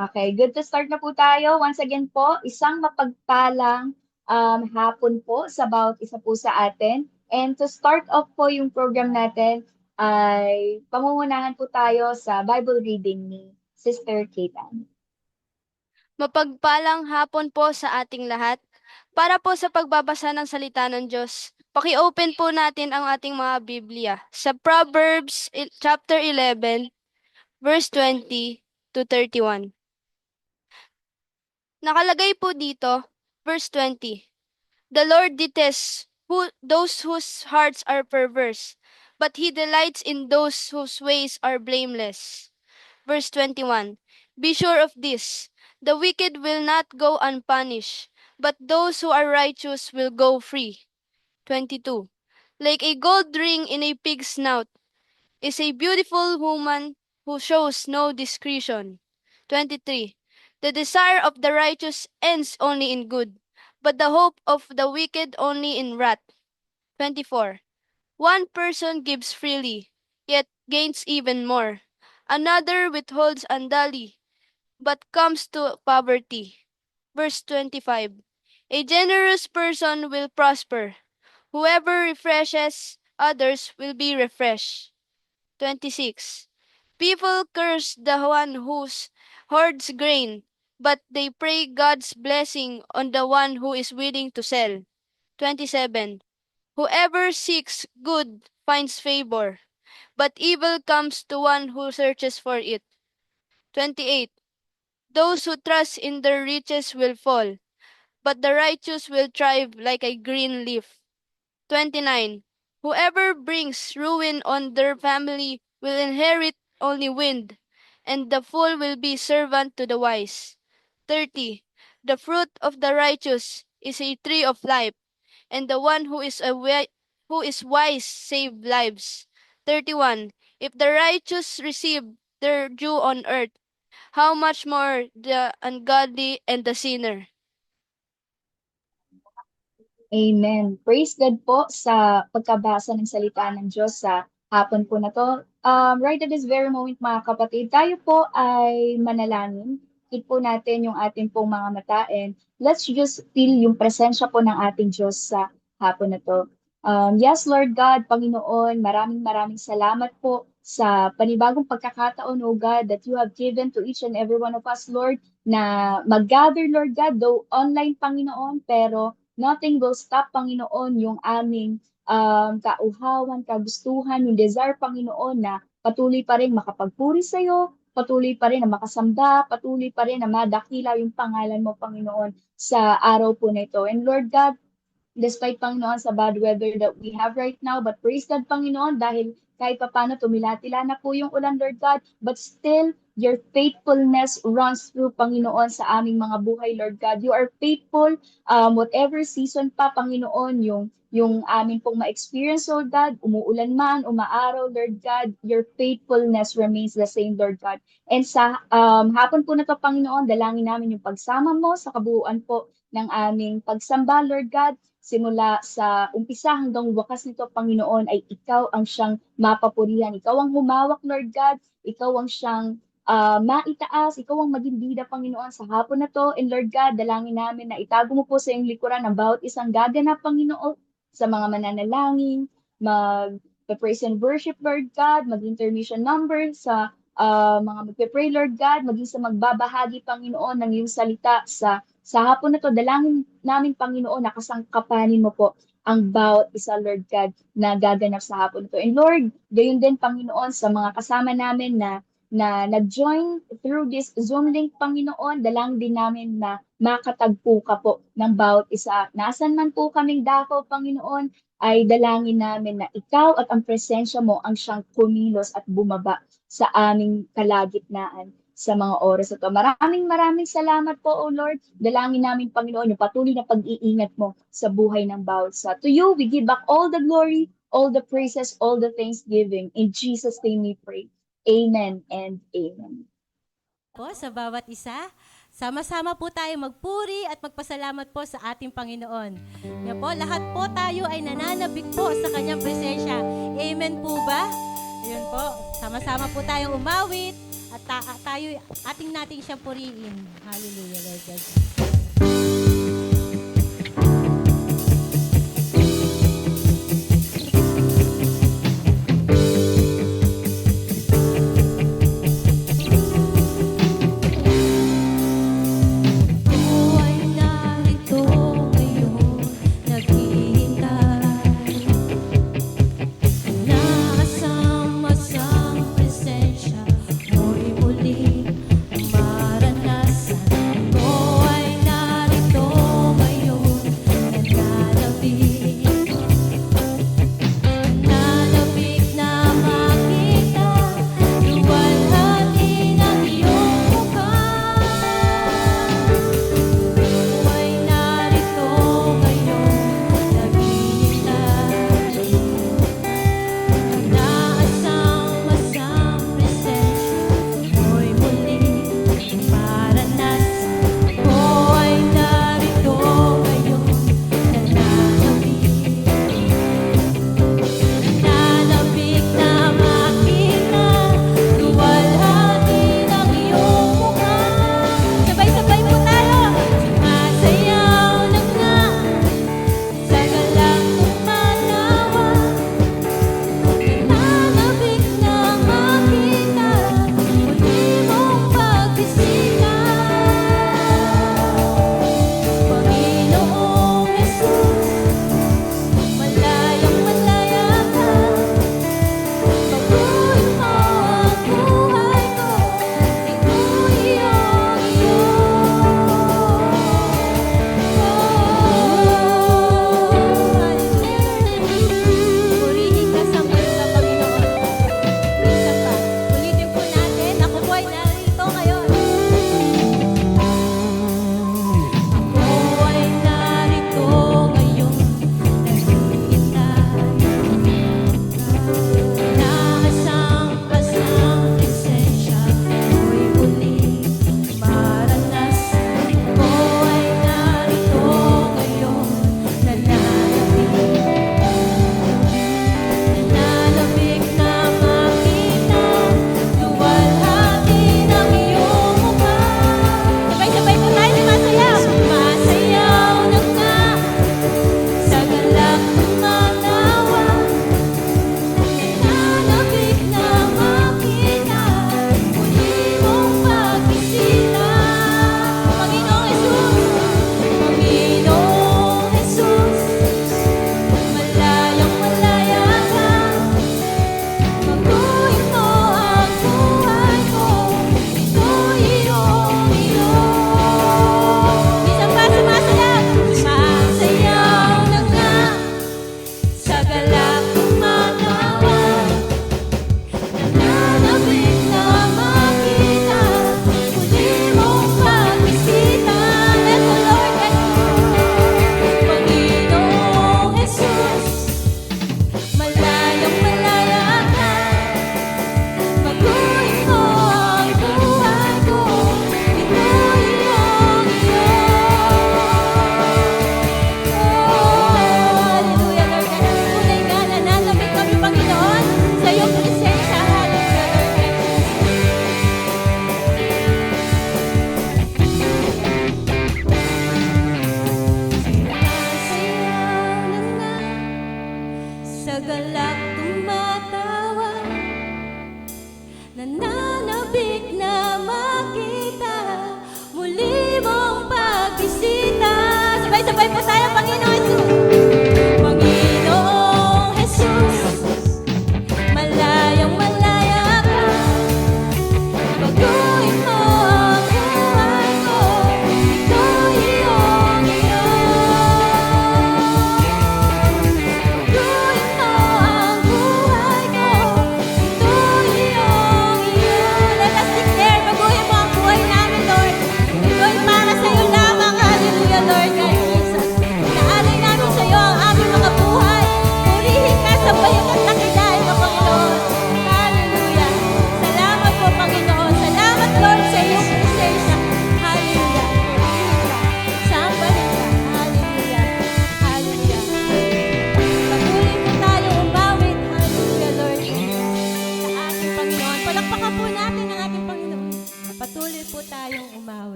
Okay, good to start na po tayo. Once again po, isang mapagpalang hapon po sa bawat isa po sa atin. And to start off po yung program natin ay pangungunahan po tayo sa Bible reading ni Sister Kaitan. Mapagpalang hapon po sa ating lahat. Para po sa pagbabasa ng salita ng Diyos, paki-open po natin ang ating mga Biblia sa Proverbs chapter 11, verse 20 to 31. Nakalagay po dito, verse 20. The Lord detests those whose hearts are perverse, but He delights in those whose ways are blameless. Verse 21. Be sure of this, the wicked will not go unpunished, but those who are righteous will go free. 22. Like a gold ring in a pig's snout is a beautiful woman who shows no discretion. 23. The desire of the righteous ends only in good, but the hope of the wicked only in wrath. 24. One person gives freely, yet gains even more. Another withholds unduly, but comes to poverty. Verse 25. A generous person will prosper. Whoever refreshes others will be refreshed. 26. People curse the one who hoards grain, but they pray God's blessing on the one who is willing to sell. 27. Whoever seeks good finds favor, but evil comes to one who searches for it. 28. Those who trust in their riches will fall, but the righteous will thrive like a green leaf. 29. Whoever brings ruin on their family will inherit only wind, and the fool will be servant to the wise. 30. The fruit of the righteous is a tree of life, and the one who is wise save lives. 31. If the righteous receive their due on earth, how much more the ungodly and the sinner? Amen. Praise God po sa pagkabasa ng salita ng Diyos sa hapon po na to. Right at this very moment, mga kapatid, tayo po ay manalangin. Keep po natin yung ating pong mga mata and let's just feel yung presensya po ng ating Diyos sa hapon na to. Yes, Lord God, Panginoon, maraming maraming salamat po sa panibagong pagkakataon, O God, that you have given to each and every one of us, Lord, na mag-gather, Lord God, though online, Panginoon, pero nothing will stop, Panginoon, yung aming kauhawan, kagustuhan, yung desire, Panginoon, na patuloy pa rin makapagpuri sa iyo, patuloy pa rin na makasamba, patuloy pa rin na madakila yung pangalan mo, Panginoon, sa araw po na ito. And Lord God, despite Panginoon sa bad weather that we have right now. But praise God, Panginoon, dahil kahit papano tumilatila na po yung ulan, Lord God, but still, your faithfulness runs through, Panginoon, sa aming mga buhay, Lord God. You are faithful, whatever season pa, Panginoon, yung amin pong ma-experience, Lord God, umuulan man, umaaraw, Lord God, your faithfulness remains the same, Lord God. And sa hapon po na to, Panginoon, dalangin namin yung pagsama mo sa kabuuan po ng aming pagsamba, Lord God, simula sa umpisa hanggang wakas nito, Panginoon, ay ikaw ang siyang mapapurihan. Ikaw ang humawak, Lord God. Ikaw ang siyang maitaas. Ikaw ang maging bida, Panginoon, sa hapon na to. And Lord God, dalangin namin na itago mo po sa iyong likuran ang bawat isang gaganap, Panginoon, sa mga mananalangin, mag-praise and worship, Lord God, mag-intermission number sa mga magpe-pray, Lord God, maging sa magbabahagi, Panginoon, ng iyong salita sa hapon na to, dalangin namin, Panginoon, na kasangkapanin mo po ang bawat isa, Lord God, na gaganap sa hapon na to. And Lord, gayon din, Panginoon, sa mga kasama namin na nag-join through this Zoom link, Panginoon, dalang din namin na makatagpo ka po ng bawat isa. Nasaan man po kaming dako, Panginoon, ay dalangin namin na ikaw at ang presensya mo ang siyang kumilos at bumaba sa aming kalagitnaan sa mga oras na to. Maraming maraming salamat po, O Lord. Dalangin namin, Panginoon, yung patuloy na pag-iingat mo sa buhay ng bawat isa. To you, we give back all the glory, all the praises, all the thanksgiving. In Jesus' name we pray. Amen and amen. Po sa bawat isa. Sama-sama po tayo magpuri at magpasalamat po sa ating Panginoon. Yan po, lahat po tayo ay nananabik po sa kanyang presensya. Amen po ba? Ayun po, sama-sama po tayong umawit at tayo ating nating siyang purihin. Hallelujah, Lord God. Ako ay narito ngayon, naghihintay na kasama-sang presensya mo'y muling maranasan. Ako ay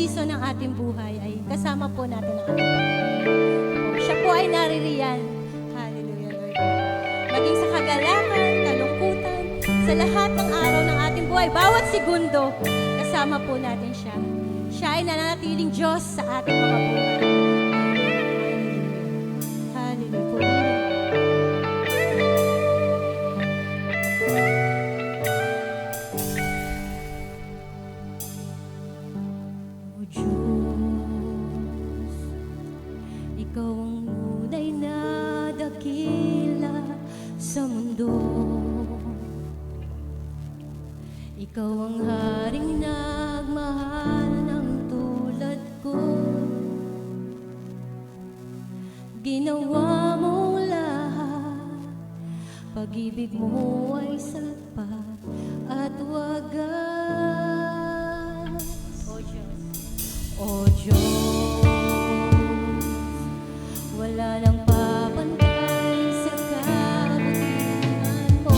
season ng ating buhay ay kasama po natin ang ating Panginoon. Siya po ay naririyan. Hallelujah, Lord. Maging sa kagalakan, kalungkutan, sa lahat ng araw ng ating buhay, bawat segundo, kasama po natin siya. Siya ay nananatiling Diyos sa ating mga buhay. Hallelujah. O Diyos, Ikaw ang tunay na dakila sa mundo. Ikaw ang haring nagmahal ng tulad ko. Ginawa mong lahat, pag-ibig mo ay sapat at wagas. O Diyos, O Diyos, wala nang papantay sa kabutihan mo.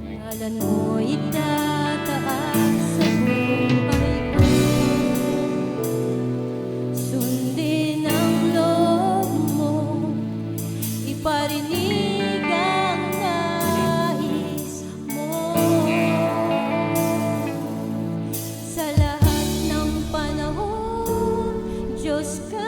Ngalan mo itataas sa buhay ko. Sundin ang loob mo, iparinig ang nais mo. Sa lahat ng panahon, Diyos ka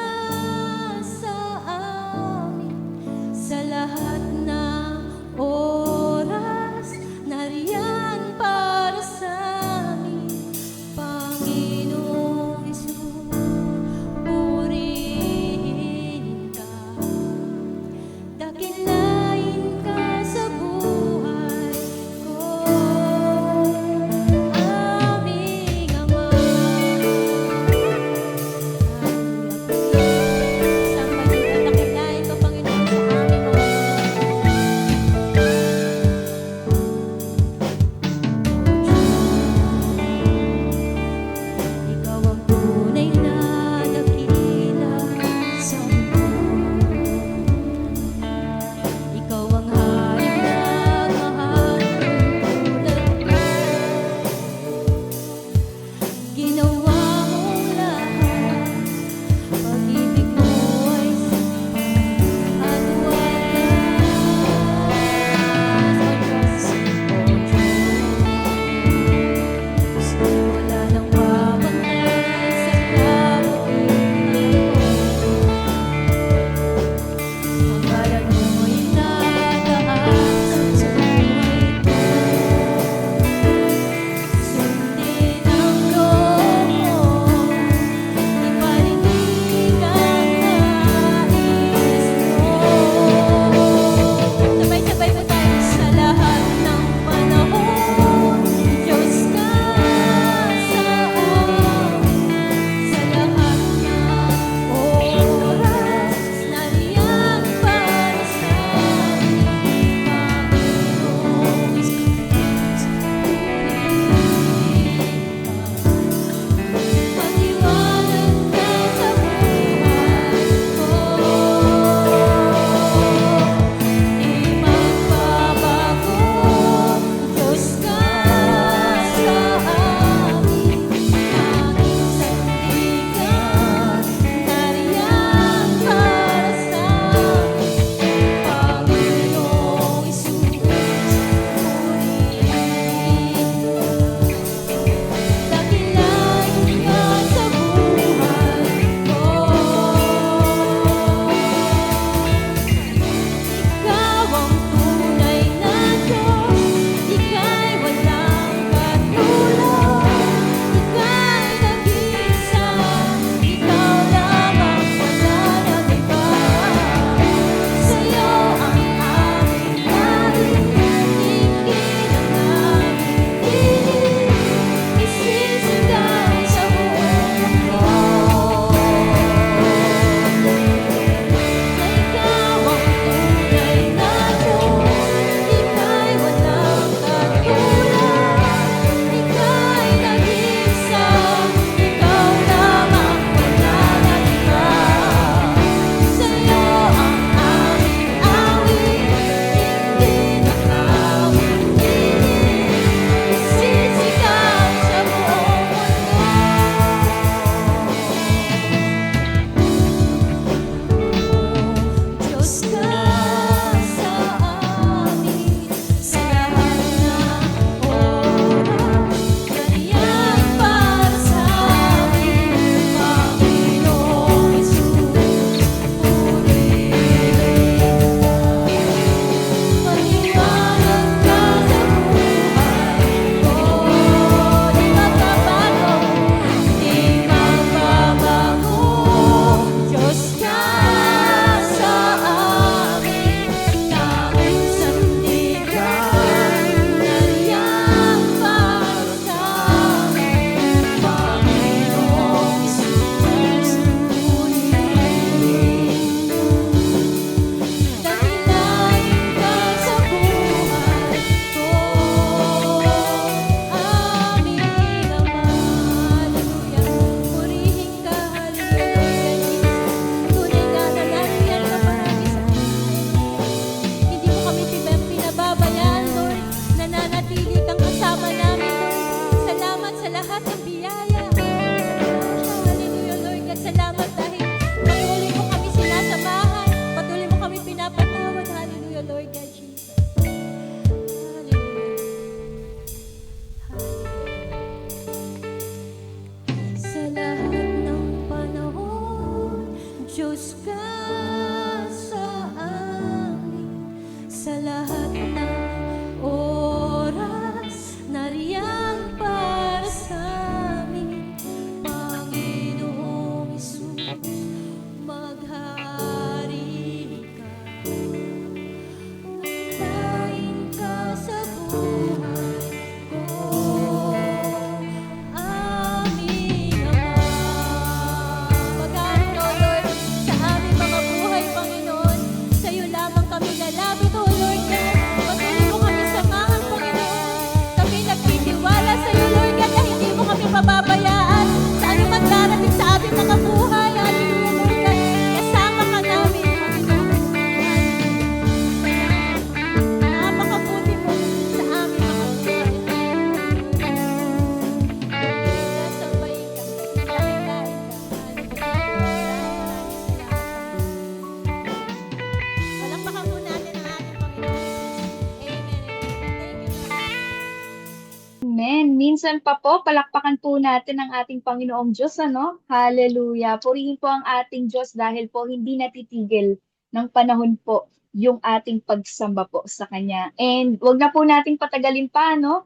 minsan pa po, palakpakan po natin ang ating Panginoong Diyos, ano? Hallelujah. Purihin po ang ating Diyos dahil po hindi natitigil ng panahon po yung ating pagsamba po sa Kanya. And wag na po nating patagalin pa, no?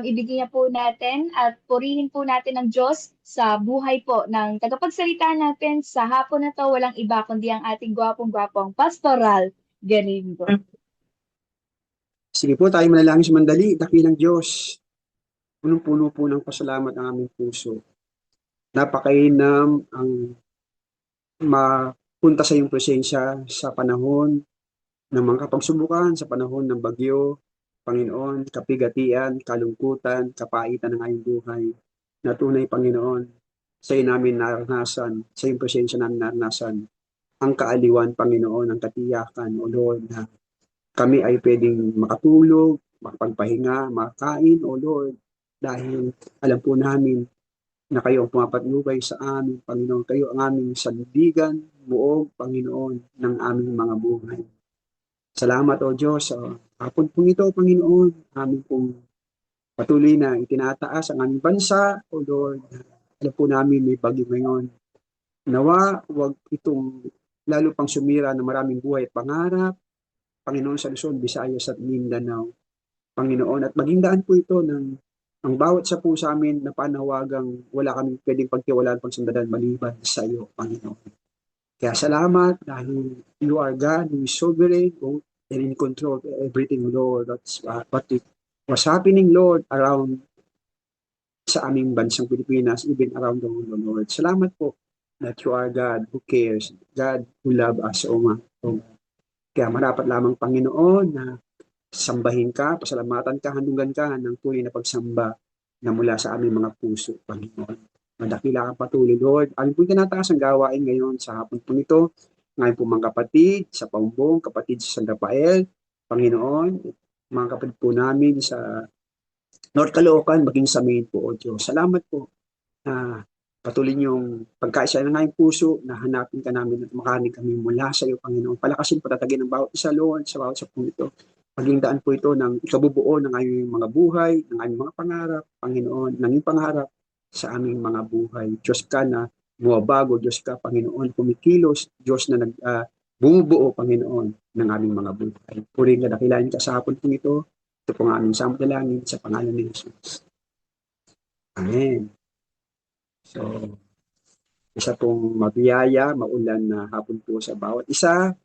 Ibigay na po natin at purihin po natin ang Diyos sa buhay po ng tagapagsalita natin sa hapon na to. Walang iba kundi ang ating gwapong-gwapong pastoral Galindo. Sige po, tayo manalangin sa mandali. Dakilang Diyos, punong-puno po ng pasalamat ang aming puso. Napakainam ang mapunta sa iyong presensya sa panahon ng mga kapagsubukan, sa panahon ng bagyo, Panginoon, kapigatian, kalungkutan, kapaitan ng aming buhay. Na tunay, Panginoon, sa iyo namin naranasan, sa iyong presensya namin naranasan ang kaaliwan, Panginoon, ang katiyakan, O Lord, na kami ay pwedeng makatulog, makapagpahinga, makakain, O Lord, dahil alam po namin na kayo ang pumapatnubay sa amin, Panginoon. Kayo ang aming sandigan, buog, Panginoon, ng aming mga buhay. Salamat, O Diyos, sa hapon pong ito, Panginoon, aming pong patuloy na itinataas ang aming bansa, O Lord. Alam po namin may bagyo ngayon. Nawa, huwag itong lalo pang sumira ng maraming buhay at pangarap, Panginoon, sa Luzon, Visayas at Mindanao. Panginoon, at maging daan po ito ng ang bawat sa po sa amin na panawagang wala kaming pwedeng pagtiwalaan pang sandalan maliban sa iyo, Panginoon. Kaya salamat dahil you are God who is sovereign and in control of everything, Lord. That's what it was happening, Lord, around sa aming bansang Pilipinas, even around the world, Lord. Salamat po that you are God who cares, God who loves us, O Ma. Kaya marapat lamang, Panginoon, na sambahin ka, pasalamatan ka, handungan ka ng tunay na pagsamba na mula sa aming mga puso, Panginoon. Madakila kang patuloy, Lord. Aming po tinataas ang gawain ngayon sa hapon po nito. Ngayon po mga kapatid sa Paumbong, kapatid sa San Rafael, Panginoon, mga kapatid po namin sa North Caloocan, maging sa Maine po, O Diyos. Salamat po na patuloy niyong pagkaisa ng aming puso, na hanapin ka namin at makanig kami mula sa iyo, Panginoon. Palakasin, patatagin ng bawat isa, Lord, sa bawat sa po ito. Maging daan po ito ng ikabubuo ng aming mga buhay, ng aming mga pangarap, Panginoon, ng aming pangarap sa aming mga buhay. Diyos ka na bumabago, Diyos ka, Panginoon, kumikilos, Diyos na bumubuo, Panginoon, ng aming mga buhay. Puring ka, dakilain ka sa hapon po ito. Ito po ang aming samtalangin sa pangalan ni Jesus. Amen. So, isa pong mabiyaya, maulan na hapon po sa bawat isa.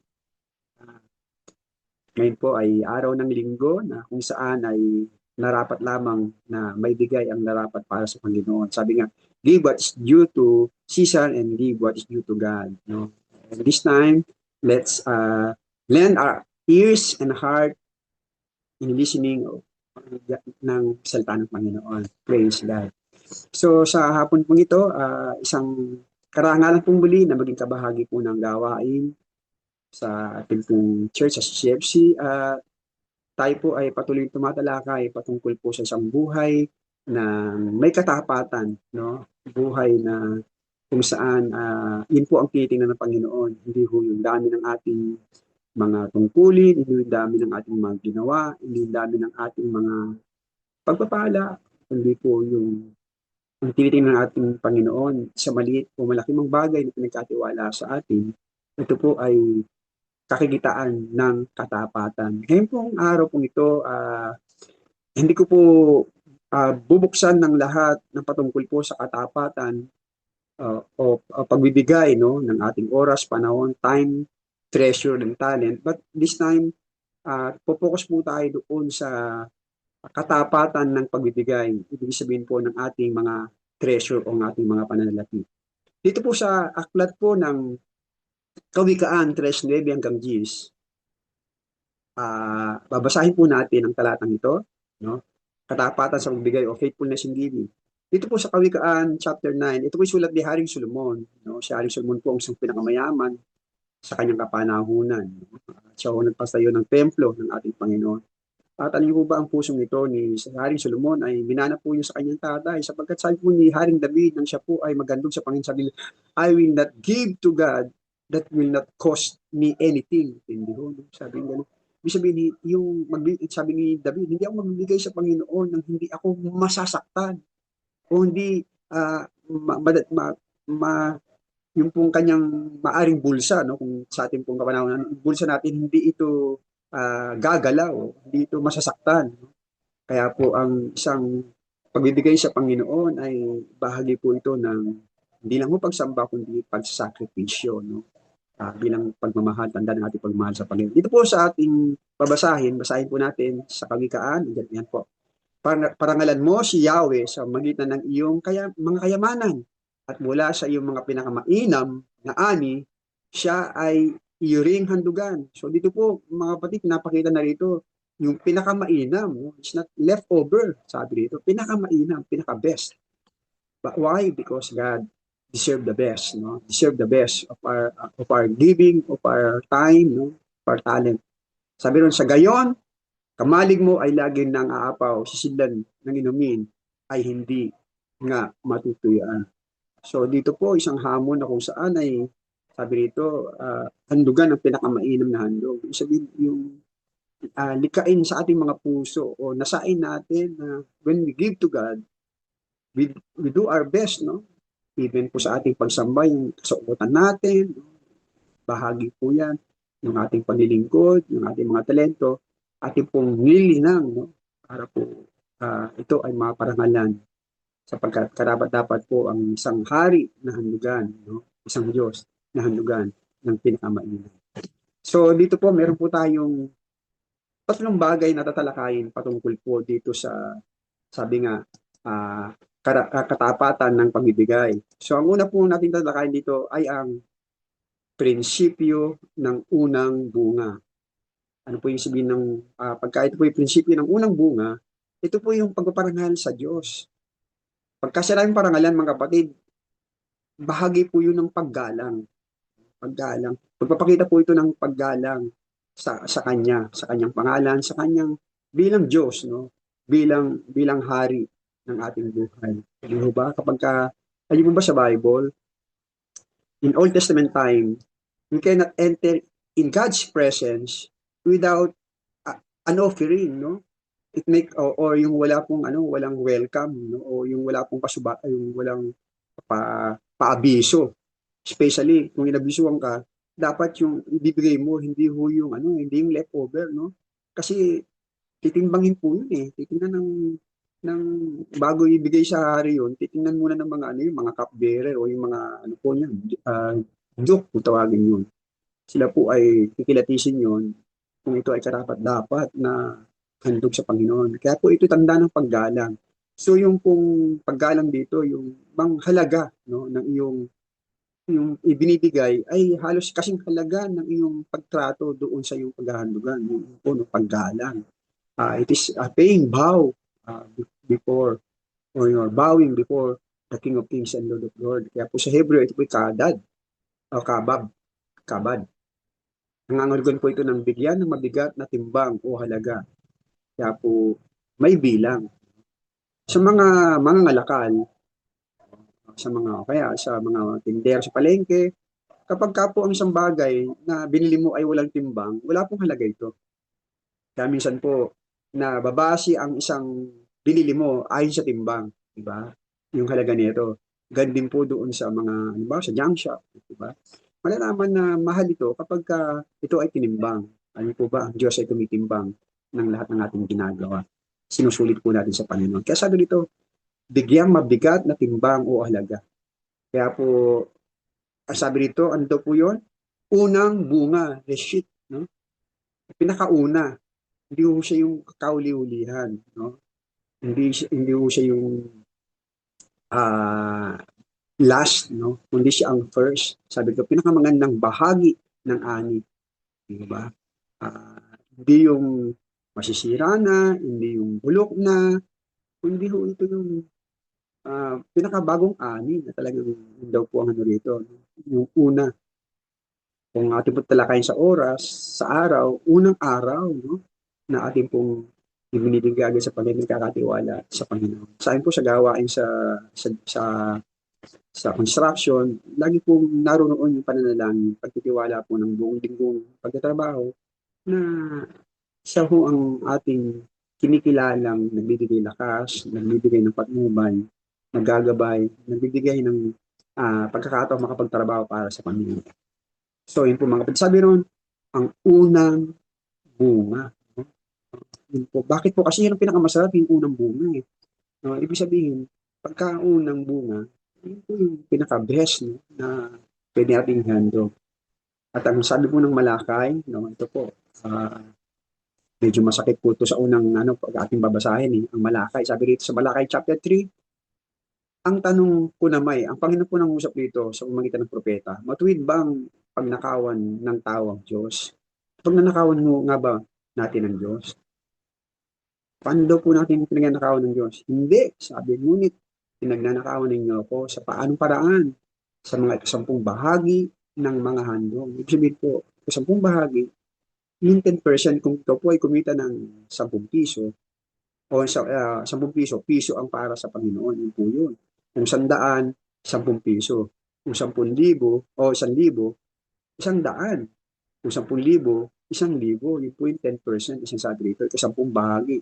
Ngayon po ay araw ng linggo na kung saan ay narapat lamang na may bigay ang narapat para sa Panginoon. Sabi nga, give what is due to Caesar and give what is due to God. No? And this time, let's lend our ears and heart in listening ng salita ng Panginoon. Praise God. So sa hapon pong ito, isang karangalan pong muli na maging kabahagi po ng gawain sa ating pong church, sa CFC. Tayo po ay patuloy tumatalakay patungkol po sa isang buhay na may katapatan, no? Buhay na kung saan yun po ang tinitingnan ng Panginoon. Hindi ho yung dami ng ating mga tungkulin, hindi yung dami ng ating mga ginawa, hindi yung dami ng ating mga pagpapala, hindi po yung ang tinitingnan ng ating Panginoon sa maliit o malaki mang bagay na pinagkatiwala sa atin. Ito po ay kakikitaan ng katapatan. Ngayon pong araw pong ito, hindi ko po bubuksan ng lahat ng patungkol po sa katapatan o pagbibigay, no, ng ating oras, panahon, time, treasure, and talent. But this time, popokus po tayo doon sa katapatan ng pagbibigay. Ibig sabihin po ng ating mga treasure o ng ating mga pananalapi. Dito po sa aklat po ng Kawikaan 3:9 hanggang 10, babasahin po natin ang talatang ito, no? Katapatan sa pagbigay o faithfulness in giving. Dito po sa Kawikaan chapter 9, ito po sulat ni Haring Solomon, no? Si Haring Solomon po ang isang pinakamayaman sa kanyang kapanahunan. Siya po nagpastayo ng templo ng ating Panginoon. At ano po ba ang pusong ito ni Haring Solomon ay minana po niya sa kanyang tatay, sapagkat sabi po ni Haring David nang siya po ay magandog sa Panginoon, sabi niya, I will not give to God that will not cost me anything. Hindi ho, sabi niya, Ibig sabihin, sabi ni David, hindi ako magbibigay sa Panginoon nang hindi ako masasaktan o hindi ma, ma, ma, ma- yung pong kanyang maaring bulsa, no? Kung sa ating pong kapanahonan, bulsa natin, hindi ito gagalaw, hindi ito masasaktan. No? Kaya po ang isang pagbibigay sa Panginoon ay bahagi po ito ng hindi lang po pagsamba, kundi pagsakripisyo, no? Bilang pagmamahal, tanda ng ating pagmamahal sa Panginoon. Dito po sa ating basahin po natin sa Kawikaan, yan po. Parangalan mo si Yahweh sa magitan ng iyong mga kayamanan at mula sa iyong mga pinakamainam na ani, siya ay iyuring handugan. So dito po, mga kapatid, napakita na rito yung pinakamainam. No? It's not leftover, sabi dito. Pinakamainam, pinaka-best. But why? Because God deserve the best, no? Deserve the best of our giving, of our time, no? Of our talent. Sabi ron, sa gayon, kamalig mo ay lagi nang aapaw, sisidlan ng inumin ay hindi nga matutuyaan. So dito po, isang hamon na kung saan ay, sabi rito, handugan ang pinakamainam na handog. Ibig sabihin, yung likain sa ating mga puso o nasain natin na when we give to God, we do our best, no? Even po sa ating pagsamba, yung kasuotan natin, bahagi po yan, yung ating paglilingkod, yung ating mga talento, ating pong nilinang, no? Para po ito ay maparangalan sapagkat karapat-dapat po ang isang hari na handugan, no? Isang Diyos na handugan ng pinakamainam. So dito po, meron po tayong tatlong bagay na tatalakayin patungkol po dito sa, sabi nga, katapatan ng pagbibigay. So ang una po natin tatalakayin dito ay ang prinsipyo ng unang bunga. Ano po yung sabihin ng pagka ito po yung prinsipyo ng unang bunga, ito po yung pagpaparangal sa Diyos. Pagka sinabing parangalan, mga kapatid, bahagi po yun ng paggalang. Paggalang. Pagpapakita po ito ng paggalang sa Kanya, sa Kanyang pangalan, sa Kanyang bilang Diyos, no? Bilang hari ng ating buhay. Di ba? Kapag ayun mo ba sa Bible, in Old Testament time, we cannot enter in God's presence without an offering, no? It make or yung wala pong walang welcome, no? O yung wala pong yung walang paabiso. Especially kung inabisuhan ka, dapat yung ibibigay mo hindi yung leftover, no? Kasi titimbangin po yun eh. Titingnan ng bago ibigay sa hari yun, titingnan muna ng mga yung mga cupbearer o yung mga po niyan, joke kung tawagin yun. Sila po ay kikilatisin yun kung ito ay karapat-dapat na handog sa Panginoon. Kaya po ito tanda ng paggalang. So yung pong paggalang dito, yung halaga, no, ng yung ibinibigay ay halos kasing halaga ng iyong pagtrato doon sa iyong paghahandugan, yung po, no, paggalang. It is paying vow before or you're bowing before the King of Kings and Lord of Lords. Kaya po sa Hebrew, ito po kadad o kabad. Nangangulugan po ito ng bigyan ng mabigat na timbang o halaga. Kaya po may bilang. Sa mga ngalakal, sa mga tindero sa palengke, kapag ka po ang isang bagay na binili mo ay walang timbang, wala pong halaga ito. Kaya minsan po, na babasi ang isang binili mo ayon sa timbang, di ba? Yung halaga nito. Ganun din po doon sa mga, sa junk shop, di ba? Malalaman na mahal ito kapag ito ay tinimbang. Ano po ba? Ang Diyos ay tumitimbang ng lahat ng ating ginagawa. Sinusulit po natin sa Panginoon. Kaya sabi dito, bigyang mabigat na timbang o halaga. Kaya po, sabi dito, ano daw po yun? Unang bunga, reshit, no? Pinakauna, hindi ho siya yung kauli-ulihan, no? Hindi ho siya yung last, no? Kundi siya ang first. Sabi ko, pinakamagandang bahagi ng ani. Di ba? Hindi yung masisira na, hindi yung bulok na, kundi ho ito yung pinakabagong ani na talagang daw po ang rito. No? Yung una, kung ating po talakayin sa oras, sa araw, unang araw, no? Na ating pong ibinibigay sa Panginoon, kakatiwala sa Panginoon. Sa akin po sa gawain sa construction, lagi pong naroon yung pananalangin, pagtitiwala po ng buong linggong pagtatrabaho na Siya ho ang ating kinikilalang nagbibigay lakas, nagbibigay ng patnubay, naggagabay, nagbibigay ng pagkakataon makapagtrabaho para sa pamilya. So, yun po mga kapatid. Sabi ron, ang unang bunga. No? Yun po. Bakit po? Kasi yun ang pinakamasarap, yung unang bunga. Eh. No? Ibig sabihin, pagka unang bunga, yun po yung pinaka-best no? Na pwede nating handle. At ang sabi po ng Malakay, no, ito po, medyo masakit po ito sa unang pag ating babasahin. Eh, ang Malakay. Sabi rito sa Malakay chapter 3, ang tanong ko naman, ang Panginoon po nang usap dito sa pamamagitan ng propeta, matuwid ba ang pagnakawan ng tao ang Diyos? Pag nanakawan mo nga ba natin ang Diyos? Paano daw po natin pinagnanakawan ng Diyos? Hindi, sabi, ngunit pinagnanakawan ninyo ako sa paanong paraan? Sa mga 10 bahagi ng mga handog. Ibig sabihin po, 10 bahagi, yung 10% kung ito po ay kumita ng 10 piso, o sa 10 piso, piso ang para sa Panginoon, yun po yun. Kung 100, 10 piso. Kung 10,000 o 1,000, 100. Kung 10,000, 1,000. Yun po yung 10%, isang sabi dito, ito 10 bahagi.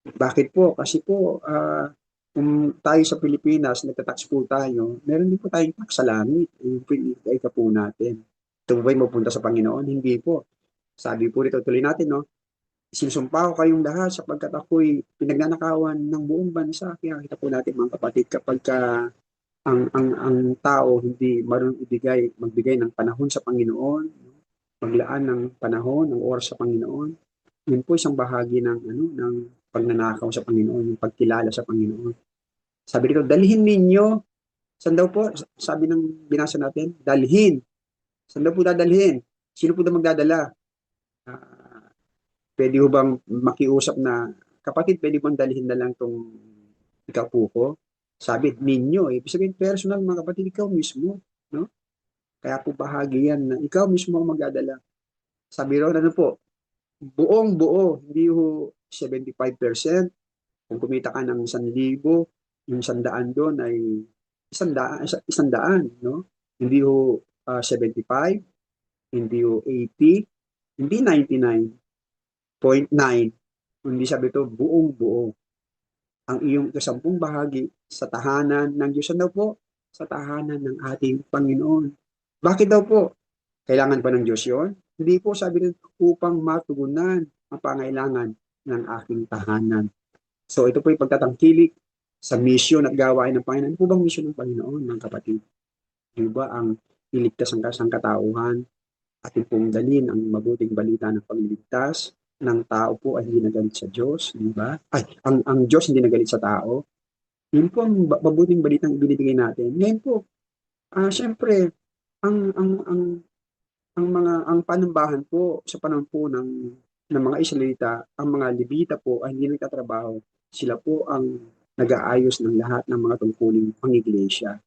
Bakit po? Kasi po, kung tayo sa Pilipinas, nagtatax po tayo, meron din po tayong tax sa langit. Yung pinikaika po natin. Ito ba'y mapunta sa Panginoon? Hindi po. Sabi po rito, tuloy natin, no? Sinusumpa ko kayong lahat sapagkat ako'y pinagnanakawan ng buong bansa. Kaya kita po natin mga kapatid, kapag ang tao hindi marunong magbigay ng panahon sa Panginoon, maglaan ng panahon, ng oras sa Panginoon, yun po isang bahagi ng pagnanakaw sa Panginoon, yung pagkilala sa Panginoon. Sabi dito, dalhin ninyo. Saan daw po? Sabi ng binasa natin, dalhin. Saan daw po dadalhin? Sino po daw magdadala? Pwede ho bang makiusap na, kapatid, pwede bang dalhin na lang tong ikaw po ko? Sabi, ninyo. Ibig sabihin, personal mga kapatid, ikaw mismo. No? Kaya po bahagi yan na ikaw mismo ang magdadala. Sabi ron, ano po, buong buo, hindi ho 75%. Kung kumita ka ng 1,000, yung 100 doon ay 100, no? Hindi ho 75, hindi ho 80, hindi 99.9, hindi sabi ito, buong buo. Ang iyong 10 bahagi sa tahanan ng Diyos. Ano po? Sa tahanan ng ating Panginoon. Bakit daw po? Kailangan pa ng Diyos yun? Hindi po, sabi rin, upang matugunan ang pangailangan ng aking tahanan. So ito po yung pagtatangkilik sa misyon at gawain ng Panginoon. Ano po bang misyon ng Panginoon, mga kapatid? Di ba ang iligtas ang kasangkatauhan, ating pong dalhin ang mabuting balita ng pagliligtas ng tao po ay hindi nagalit sa Diyos, di ba? Ay, ang Diyos hindi nagalit sa tao. Yun po ang mabuting balitang ibinibigay natin. Ngayon po, syempre, ang ang panambahan po sa panahon po ng mga Israelita, ang mga Levita po ay hindi nagtatrabaho. Sila po ang nag-aayos ng lahat ng mga tungkuling pang-iglesia.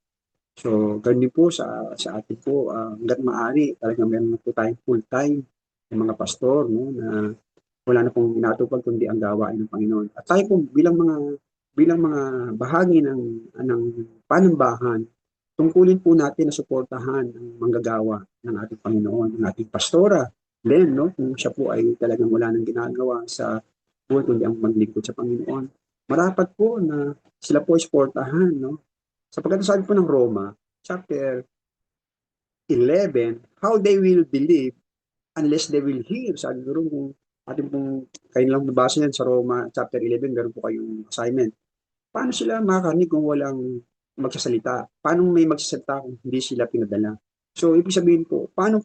So, ganun po sa atin po, hanggat maaari, talagang meron na po tayong full-time ng mga pastor, no, na wala na pong natupag kundi ang gawain ng Panginoon. At tayo po bilang mga bahagi ng panambahan, tungkulin po natin na suportahan ang manggagawa ng ating Panginoon, ng ating pastora. Then, no, kung siya po ay talagang wala nang ginagawa sa buhay kundi ang maglingkod sa Panginoon, marapat po na sila po ay suportahan, no? Sapagkat sabi po ng Roma, chapter 11, how they will believe unless they will hear. Sabi ko rin kung ating pong kayo lang nabasa yan sa Roma chapter 11, meron po kayong assignment. Paano sila makakarinig kung walang magsasalita? Paano may magsasalita kung hindi sila pinadala? So, ibig sabihin po, paano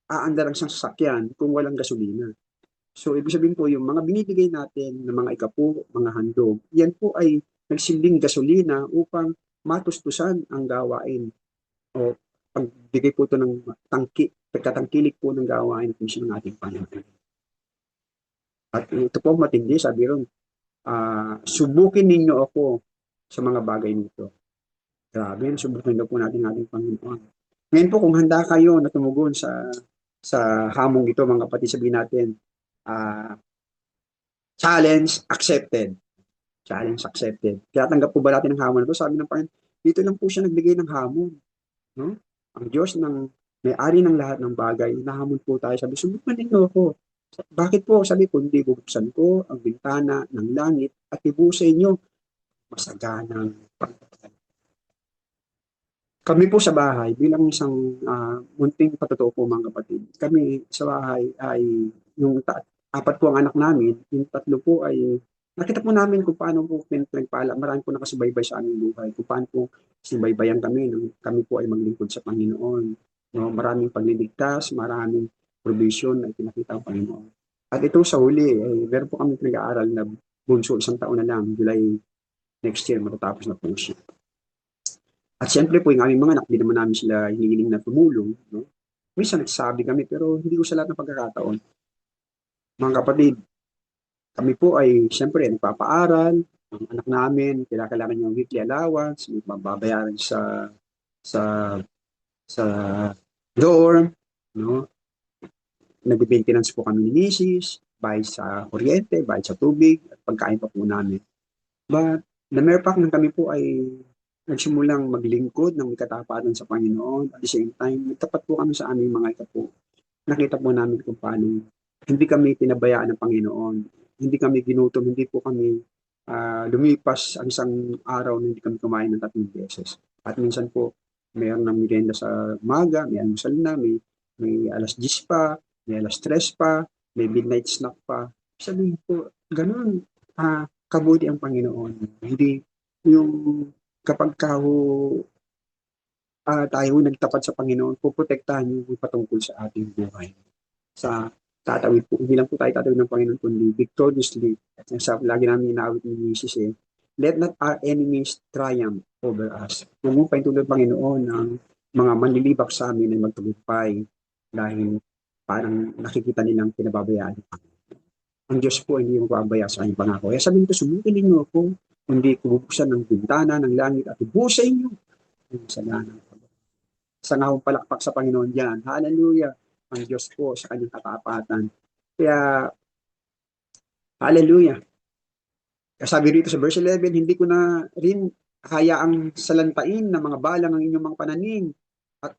aandar ang isang sasakyan kung walang gasolina? So, ibig sabihin po, yung mga binibigay natin ng mga ikapo, mga handog, yan po ay nagsilbing gasolina upang matustusan ang gawain o pagbigay po ito ng pagkatangkilik po ng gawain at misyon ng ating Panginoon. At ito po matindi, sabi ron, subukin ninyo ako sa mga bagay nito. Grabe, subukin na po natin ating Panginoon. Ngayon po, kung handa kayo na tumugon sa hamong ito, mga kapatid, sabihin natin, challenge accepted. Challenge accepted. Kaya tanggap po ba natin ang hamon na ito? Sabi ng Panginoon, dito lang po siya nagbigay ng hamon. No? Ang Diyos ng may-ari ng lahat ng bagay, nahamon po tayo. Sabi, subukan ninyo ako. Bakit po? Sabi ko, hindi bubuksan ko ang bintana ng langit at ibuo sa inyo masaganang pagpapala. Kami po sa bahay, bilang isang munting patotoo po mga kapatid, kami sa bahay ay yung apat po ang anak namin, yung tatlo po ay nakita po namin kung paano po pinagpala. Marami po nakasubaybay sa aming buhay, kung paano po sinubaybayan kami nang kami po ay maglingkod sa Panginoon. No, maraming pagliligtas, maraming provision na pinakita ang Panginoon. At ito sa huli, meron po kami pinag-aaral na bunso, 1 taon na lang, July next year, matatapos na po siya. At siyempre po, yung aming mga anak, di naman namin sila hinihiling na tumulong. No? Minsan nagsasabi kami, pero hindi ko sa lahat ng pagkakataon. Mga kapatid, kami po ay siyempre nagpapaaral. Ang anak namin, kailangan yung weekly allowance, may mababayaran sa sa dorm, no? Nag-maintenance po kami ni Mrs., bayad sa kuryente, bayad sa tubig, at pagkain pa po namin. But, the mere fact na kami po ay nagsimulang maglingkod ng may katapatan sa Panginoon. At the same time, nagtapat po kami sa aming mga ikapo. Nakita po namin kung paano hindi kami pinabayaan ng Panginoon. Hindi kami ginutom, hindi po kami lumipas ang isang araw na hindi kami kumain ng 3 beses. At minsan po, mayroon ng merienda sa umaga, may almusal na, may alas 10 pa, may alas 3 pa, may midnight snack pa. Sabihin po, ganun, kabuti ang Panginoon. Hindi yung kapag tayo nagtapat sa Panginoon, puprotektahan yung patungkol sa ating buhay. Sa tatawid po, hindi lang po tayo tatawid ng Panginoon, kundi victoriously. At lagi namin inaawit ni Jesus let not our enemies triumph over us. Pumupay tulad ng Panginoon ng mga manlilibak sa amin ay magtagumpay dahil parang nakikita nilang pinababayaan. Ang Diyos po ay hindi mapabaya sa kanyang pangako. Kaya sabihin ko, subukin ninyo ako, kundi bubuksan ng bintana ng langit at ibuo sa inyo yung saganang sa ngahong palakpak sa Panginoon diyan. Hallelujah. Ang Diyos po sa kanyang katapatan. Kaya, hallelujah. Kaya sabi rito sa verse 11, hindi ko na rin hayaang salantain ng mga balang ang inyong mga pananim at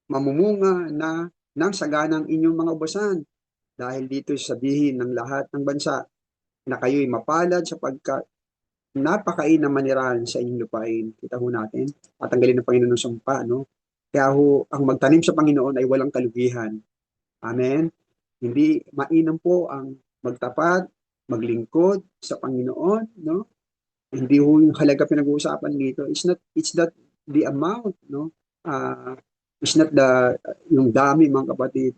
mamumunga na ng saganang inyong mga ubasan. Dahil dito sabihin ng lahat ng bansa na kayo'y mapalad sapagkat napakain na manirahan sa inyong lupain. Kita ho natin. At ang galing ng Panginoon ng sumpa, no? Kaya ho, ang magtanim sa Panginoon ay walang kalugihan. Amen? Hindi mainam po ang magtapat, maglingkod sa Panginoon, no? Hindi ho yung halaga pinag-uusapan dito. It's not the amount, no? It's not yung dami, mga kapatid.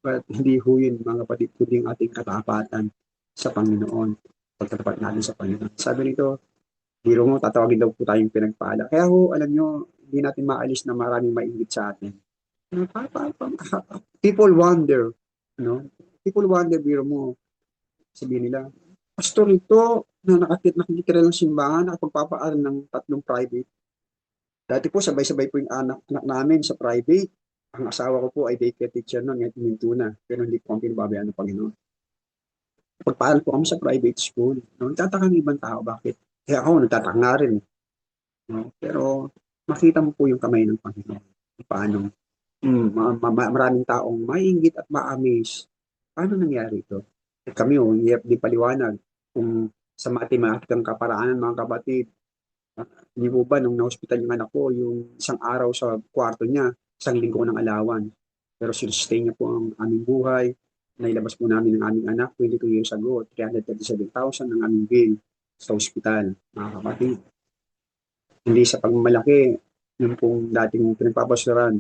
But hindi ho yun, mga kapatid, kundi yung ating katapatan sa Panginoon. Pagtatapat natin sa Panginoon. Sabi nito, biro mo, tatawagin daw po tayong pinagpala. Kaya ho, alam nyo, hindi natin maalis na maraming maingit sa atin. People wonder, no? People wonder, biro mo, sabihin nila, pastor ito, na nakikitira ng simbahan, nakapagpapaaral ng 3 private. Dati po, sabay-sabay po yung anak namin sa private. Ang asawa ko po ay daycare teacher noon, ngayon huminto na, pero hindi po kami pinababayaan ng Panginoon. Pagpaaral po kami sa private school. No? Nagtataka ng ibang tao, bakit? Kaya ako, nagtataka nga rin. No? Pero, makita mo po yung kamay ng Panginoon. Paano? Maraming taong maiinggit at ma-amaze. Paano nangyari ito? At kami, hirap di paliwanag. Kung sa matematikang kaparaanan, mga kapatid, hindi po ba, nung na-hospital yung anak ko, yung isang araw sa kwarto niya, 1 linggo ng alawan. Pero sinustay niya po ang aming buhay. Nailabas po namin ng aming anak 22 years ago, 337,000 ang aming bill sa ospital, mga kapatid. Hindi sa pagmamalaki, yung pong dating pinagpapastoran,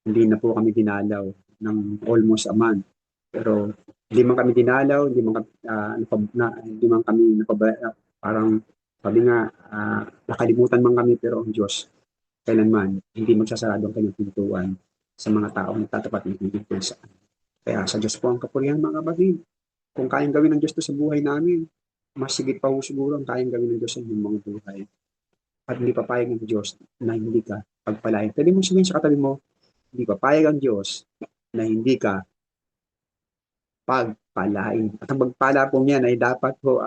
hindi na po kami dinalaw ng almost a month. Pero hindi man kami dinalaw, hindi man kami parang sabi nga, nakalimutan man kami, pero ang Diyos, kailanman, hindi magsasarado ang kanyang pintuan sa mga taong nagtatapat ng pintuan sa kanya. Kaya sa Diyos po ang kapurihan, mga kapatid. Kung kayang gawin ng Diyos to sa buhay namin, mas sigit pa po siguro ang kayang gawin ng Diyos sa inyong mga buhay. At hindi papayag ng Diyos na hindi ka pagpalain. Pwede mong sabihin sa katabi mo, hindi papayag ang Diyos na hindi ka pagpalain. At ang pagpala po niyan ay dapat po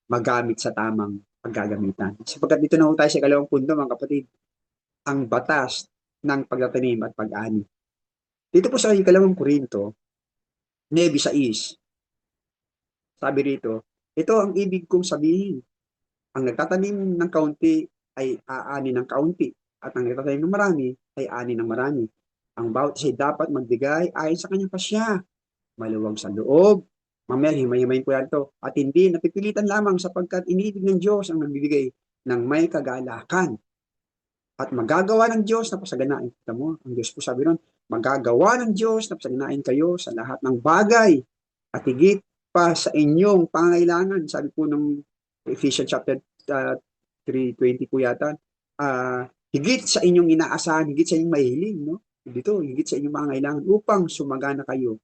magamit sa tamang paggagamitan. Sapagkat dito na po tayo sa 2 punto, mga kapatid, ang batas ng pagtatanim at pag-ani. Dito po sa 2 Korinto, 9 sa is. Sabi rito, ito ang ibig kong sabihin. Ang nagtatanim ng kaunti ay aani ng kaunti, at ang nagtatanim ng marami ay ani ng marami. Ang bawat isa dapat magbigay ayon sa kanyang pasya, maluwag sa loob. Mamaya, himay-himayin ko yan to. At hindi napipilitan lamang sapagkat iniibig ng Diyos ang nagbibigay ng may kagalakan. At magagawa ng Diyos na pasaganain. Kita mo, ang Diyos po sabi nun, magagawa ng Diyos na pasaganain kayo sa lahat ng bagay at higit pa sa inyong pangangailangan. Sabi po ng Ephesians chapter 3:20 po yata, higit sa inyong inaasahan, higit sa inyong mahiling, no? Dito, higit sa inyong pangangailangan upang sumagana kayo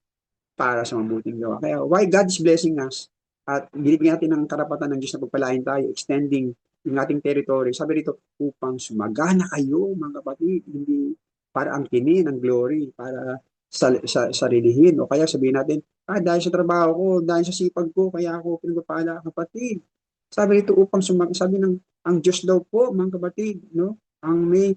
para sa mabuting gawa. Kaya why God is blessing us at binibigyan natin ng karapatan ng Diyos na pagpalain tayo, extending yung ating territory. Sabi rito, upang sumagana kayo, mga kapatid, hindi para angkinin ang glory, para sarilihin. O kaya sabihin natin, dahil sa trabaho ko, dahil sa sipag ko, kaya ako pinagpapala, kapatid. Sabi rito, upang sabi ng ang Diyos daw po, mga kapatid, no? Ang may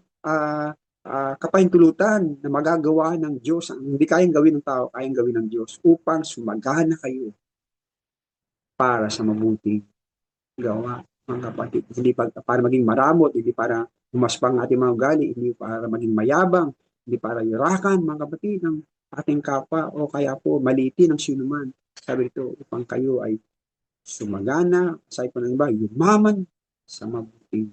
kapahintulutan na magagawa ng Diyos. Ang hindi kayang gawin ng tao, kayang gawin ng Diyos upang sumagana kayo para sa mabuting gawa, mga kapatid. Hindi para maging maramot, hindi para humaspang ating mga ugali, hindi para maging mayabang, hindi para yurakan, mga kapatid, ng ating kapwa o kaya po malitin ng sinuman. Sabi ito, upang kayo ay sumagana, sabi po ng iba, yumaman sa mabuting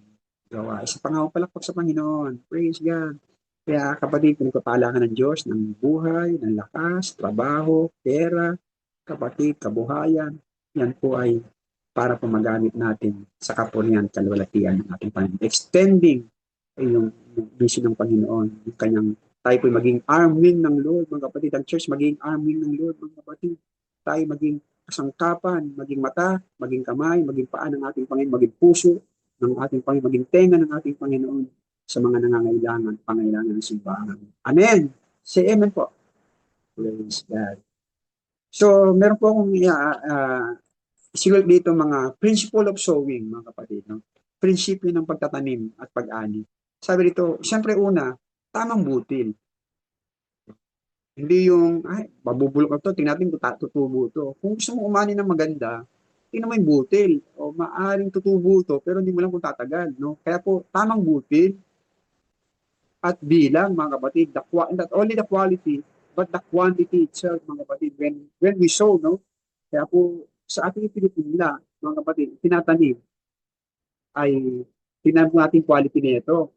gawa. Isa pa nga palakpak sa Panginoon. Praise God. Kaya kapatid, pinagpapala ka ng Diyos ng buhay, ng lakas, trabaho, pera, kapatid, kabuhayan. Yan po ay para po magamit natin sa kapurihan, kalwalatian ng ating Panginoon. Extending yung mission ng Panginoon. Yung kanyang tayo po maging arm wing ng Lord, mga kapatid. Ang church maging arm wing ng Lord, mga kapatid. Tayo maging kasangkapan, maging mata, maging kamay, maging paa ng ating Panginoon, maging puso ng ating Panginoon, maging tenga ng ating Panginoon sa mga nangangailangan, pangailangan ng simbahan. Amen. Say amen po. Praise God. So, meron po akong sinulat dito mga principle of sowing, mga kapatid. No? Prinsipyo ng pagtatanim at pag-ani. Sabi dito, siyempre una, tamang butil. Hindi yung, mabubulok na to, tingnan natin kung tutubo to. Kung gusto mo umani ng maganda, tingnan mo yung butil. O maaring tutubo to, pero hindi mo lang kung tatagal. No? Kaya po, tamang butil at bilang, mga kapatid, not only the quality, but the quantity itself, mga kapatid, when we sow, no? Kaya po, sa ating Pilipina, mga kapatid, tinatanim, ay tingnan mo natin quality nito.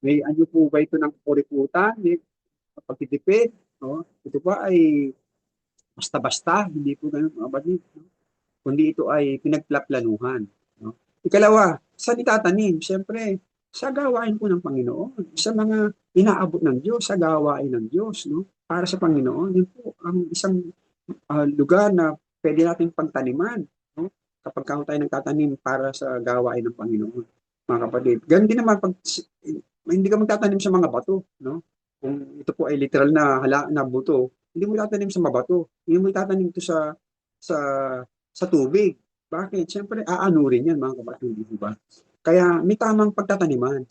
May ano po ba ito ng puriputan, may pagtitipid, no? Ito ba ay basta-basta, hindi po ganun, mga kapatid, no? Kundi ito ay pinagplaplanuhan. No? Ikalawa, saan itatanim? Siyempre, sa gawain po ng Panginoon, sa mga inaabot ng Diyos, sa gawain ng Diyos, no? Para sa Panginoon, yun po ang isang lugar na pwede nating pagtaniman, no? Kapag tayo nagtatanim para sa gawain ng Panginoon, mga kapatid. Ganun din naman pag hindi ka magtatanim sa mga bato, no? Kung ito po ay literal na buto, hindi mo tatanim sa mabato. Hindi mo tatanim ito sa tubig. Bakit? Siyempre, aanurin yan, mga kapatid, di ba? Kaya may tamang pagtataniman.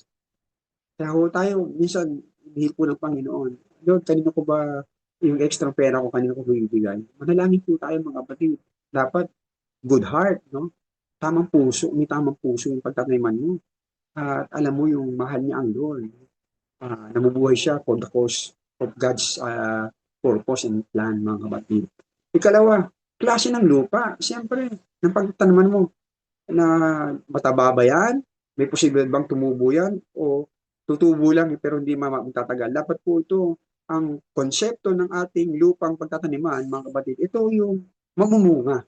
Kaya tayo, minsan, hihil po ng Panginoon, Lord, kanino ko ba yung extra pera ko, kanino ko bibigay? Manalangin po tayo, mga kapatid. Dapat, good heart, no? Tamang puso, may tamang puso yung pagtataniman mo. At alam mo yung mahal niya ang Lord. Namubuhay siya for the cause of God's purpose and plan, mga kapatid. Ikalawa, klase ng lupa. Siyempre, ng pagtanaman mo, na mataba ba yan? May posible bang tumubo yan? O tutubo lang pero hindi magtatagal? Dapat po ito ang konsepto ng ating lupang pagtataniman, mga kapatid. Ito yung mamumunga.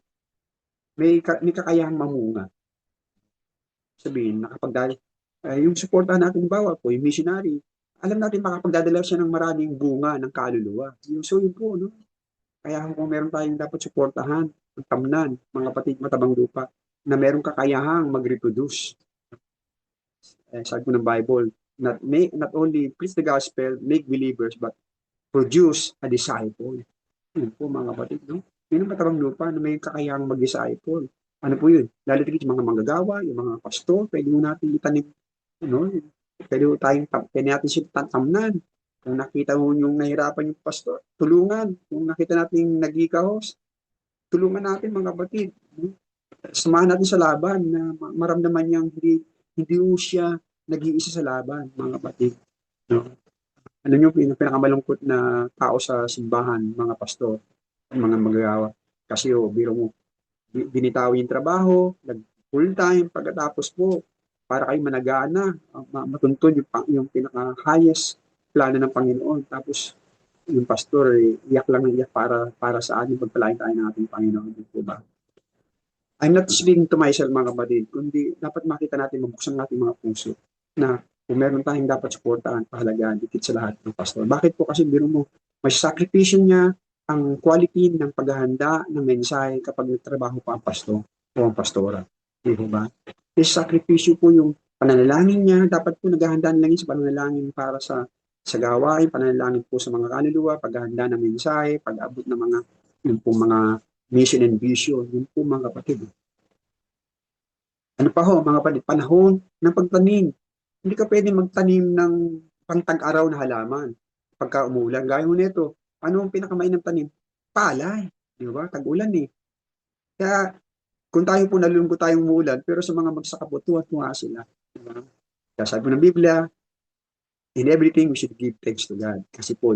May kakayahang mamunga. Sabihin, nakapagdala. Yung suportahan natin bawa po, yung missionary, alam natin makapagdadala siya ng maraming bunga ng kaluluwa. So yun po, no? Kaya kung meron tayong dapat suportahan, tamnan, mga kapatid, matabang lupa, na merong kakayahang mag-reproduce. Sabi ko ng Bible, not only preach the gospel, make believers, but produce a disciple. Yun po, mga kapatid, no? Yun ang matabang lupa na may kakayahang mag-disciple. Ano po yun? Lalo tigit yung mga manggagawa, yung mga pastor, pwede mo natin itanim, pwede natin siya tamnan. Kung nakita mo yung nahirapan yung pastor, tulungan. Kung nakita natin nagkikahos, tulungan natin mga kapatid. No? Samahan natin sa laban na maramdaman niyang hindi po siya nag-iisa sa laban, mga kapatid. No? Ano yung pinakamalungkot na tao sa simbahan, mga pastor, mga magagawa. Kasi biro mo, binitaw yung trabaho, nag full time, pagkatapos po, para kayo managana, matuntun yung pinaka-highest plano ng Panginoon. Tapos, yung pastor, iyak lang ng iyak para sa ating pagpalain tayo ng ating Panginoon. Diba? I'm not speaking to myself, mga kapatid, kundi dapat makita natin, mabuksan natin mga puso na kung meron tayong dapat suportahan, pahalagaan, dikit sa lahat ng pastor. Bakit po? Kasi biro mo, may sakripisyo niya ang quality ng paghahanda ng mensahe kapag nagtrabaho pa ang pastor o ang pastora. Di ba? May sakripisyo po yung pananalangin niya. Dapat po naghahandaan lang sa pananalangin para sa gawain, pananalangin po sa mga kaluluwa, paghahanda ng mensahe, pag-abot ng yung po mga mission and vision, yun po mga kapatid. Ano pa ho, mga kapatid, panahon ng pagtanim. Hindi ka pwede magtanim ng pangtag-araw na halaman pagka umulan. Gaya mo nito, ano ang pinakamainam tanim? Palay. Di ba? Tag-ulan eh. Kaya kung tayo po nalulungkot tayong umulan, pero sa mga magsaka po, tuwa-tuwa sila. Di ba? Kaya sabi ng Biblia, in everything we should give thanks to God. Kasi po,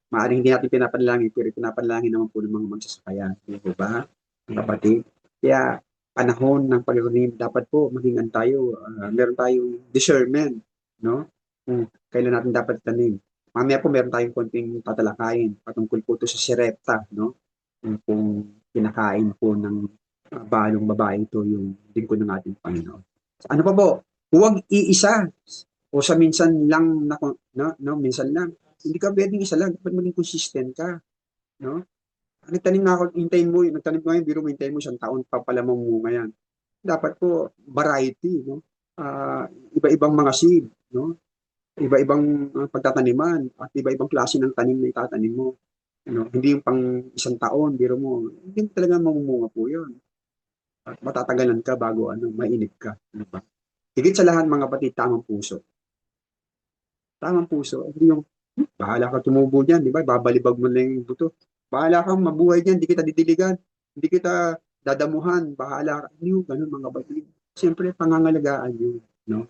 maaaring hindi natin pinapanalangin, pero pinapanalangin naman po ng mga magsasakayan. Di ba? Mga kapatid. Kaya panahon ng pagtanim, dapat po maging tayo, meron tayong discernment, no? Kung kailan natin dapat tanim. Mamaya po meron tayong konting tatalakayin patungkol po ito sa sirepta, no? Kung kinakain po ng balong babae ito yung lingkod ng ating Panginoon. Ano pa po? Huwag iisa o sa minsan lang no, minsan lang. Hindi ka pwedeng isa lang, dapat maging consistent ka, no? Nagtanim na ako, hintayin mo, nagtanim ko ngayon, biro mo, hintayin mo, 1 taon pa pala mamunga yan. Dapat po, variety, no? Iba-ibang mga seed, no? Iba-ibang pagtataniman, at iba-ibang klase ng tanim na itatanim mo. No? Hindi yung pang 1 taon, biro mo, hindi talaga mamumunga po yun. At matatagalan ka bago mainip ka. Ano ba? Higit sa lahat, mga kapatid, tamang puso. Tamang puso. Hindi yung, bahala ka tumubo dyan, di ba? Babalibag mo lang yung buto. Bahala kang mabuhay dyan, hindi kita didiligan, hindi kita dadamuhan, bahala ka. Hindi yung ganun, mga kapatid. Siyempre, pangangalagaan yun, no?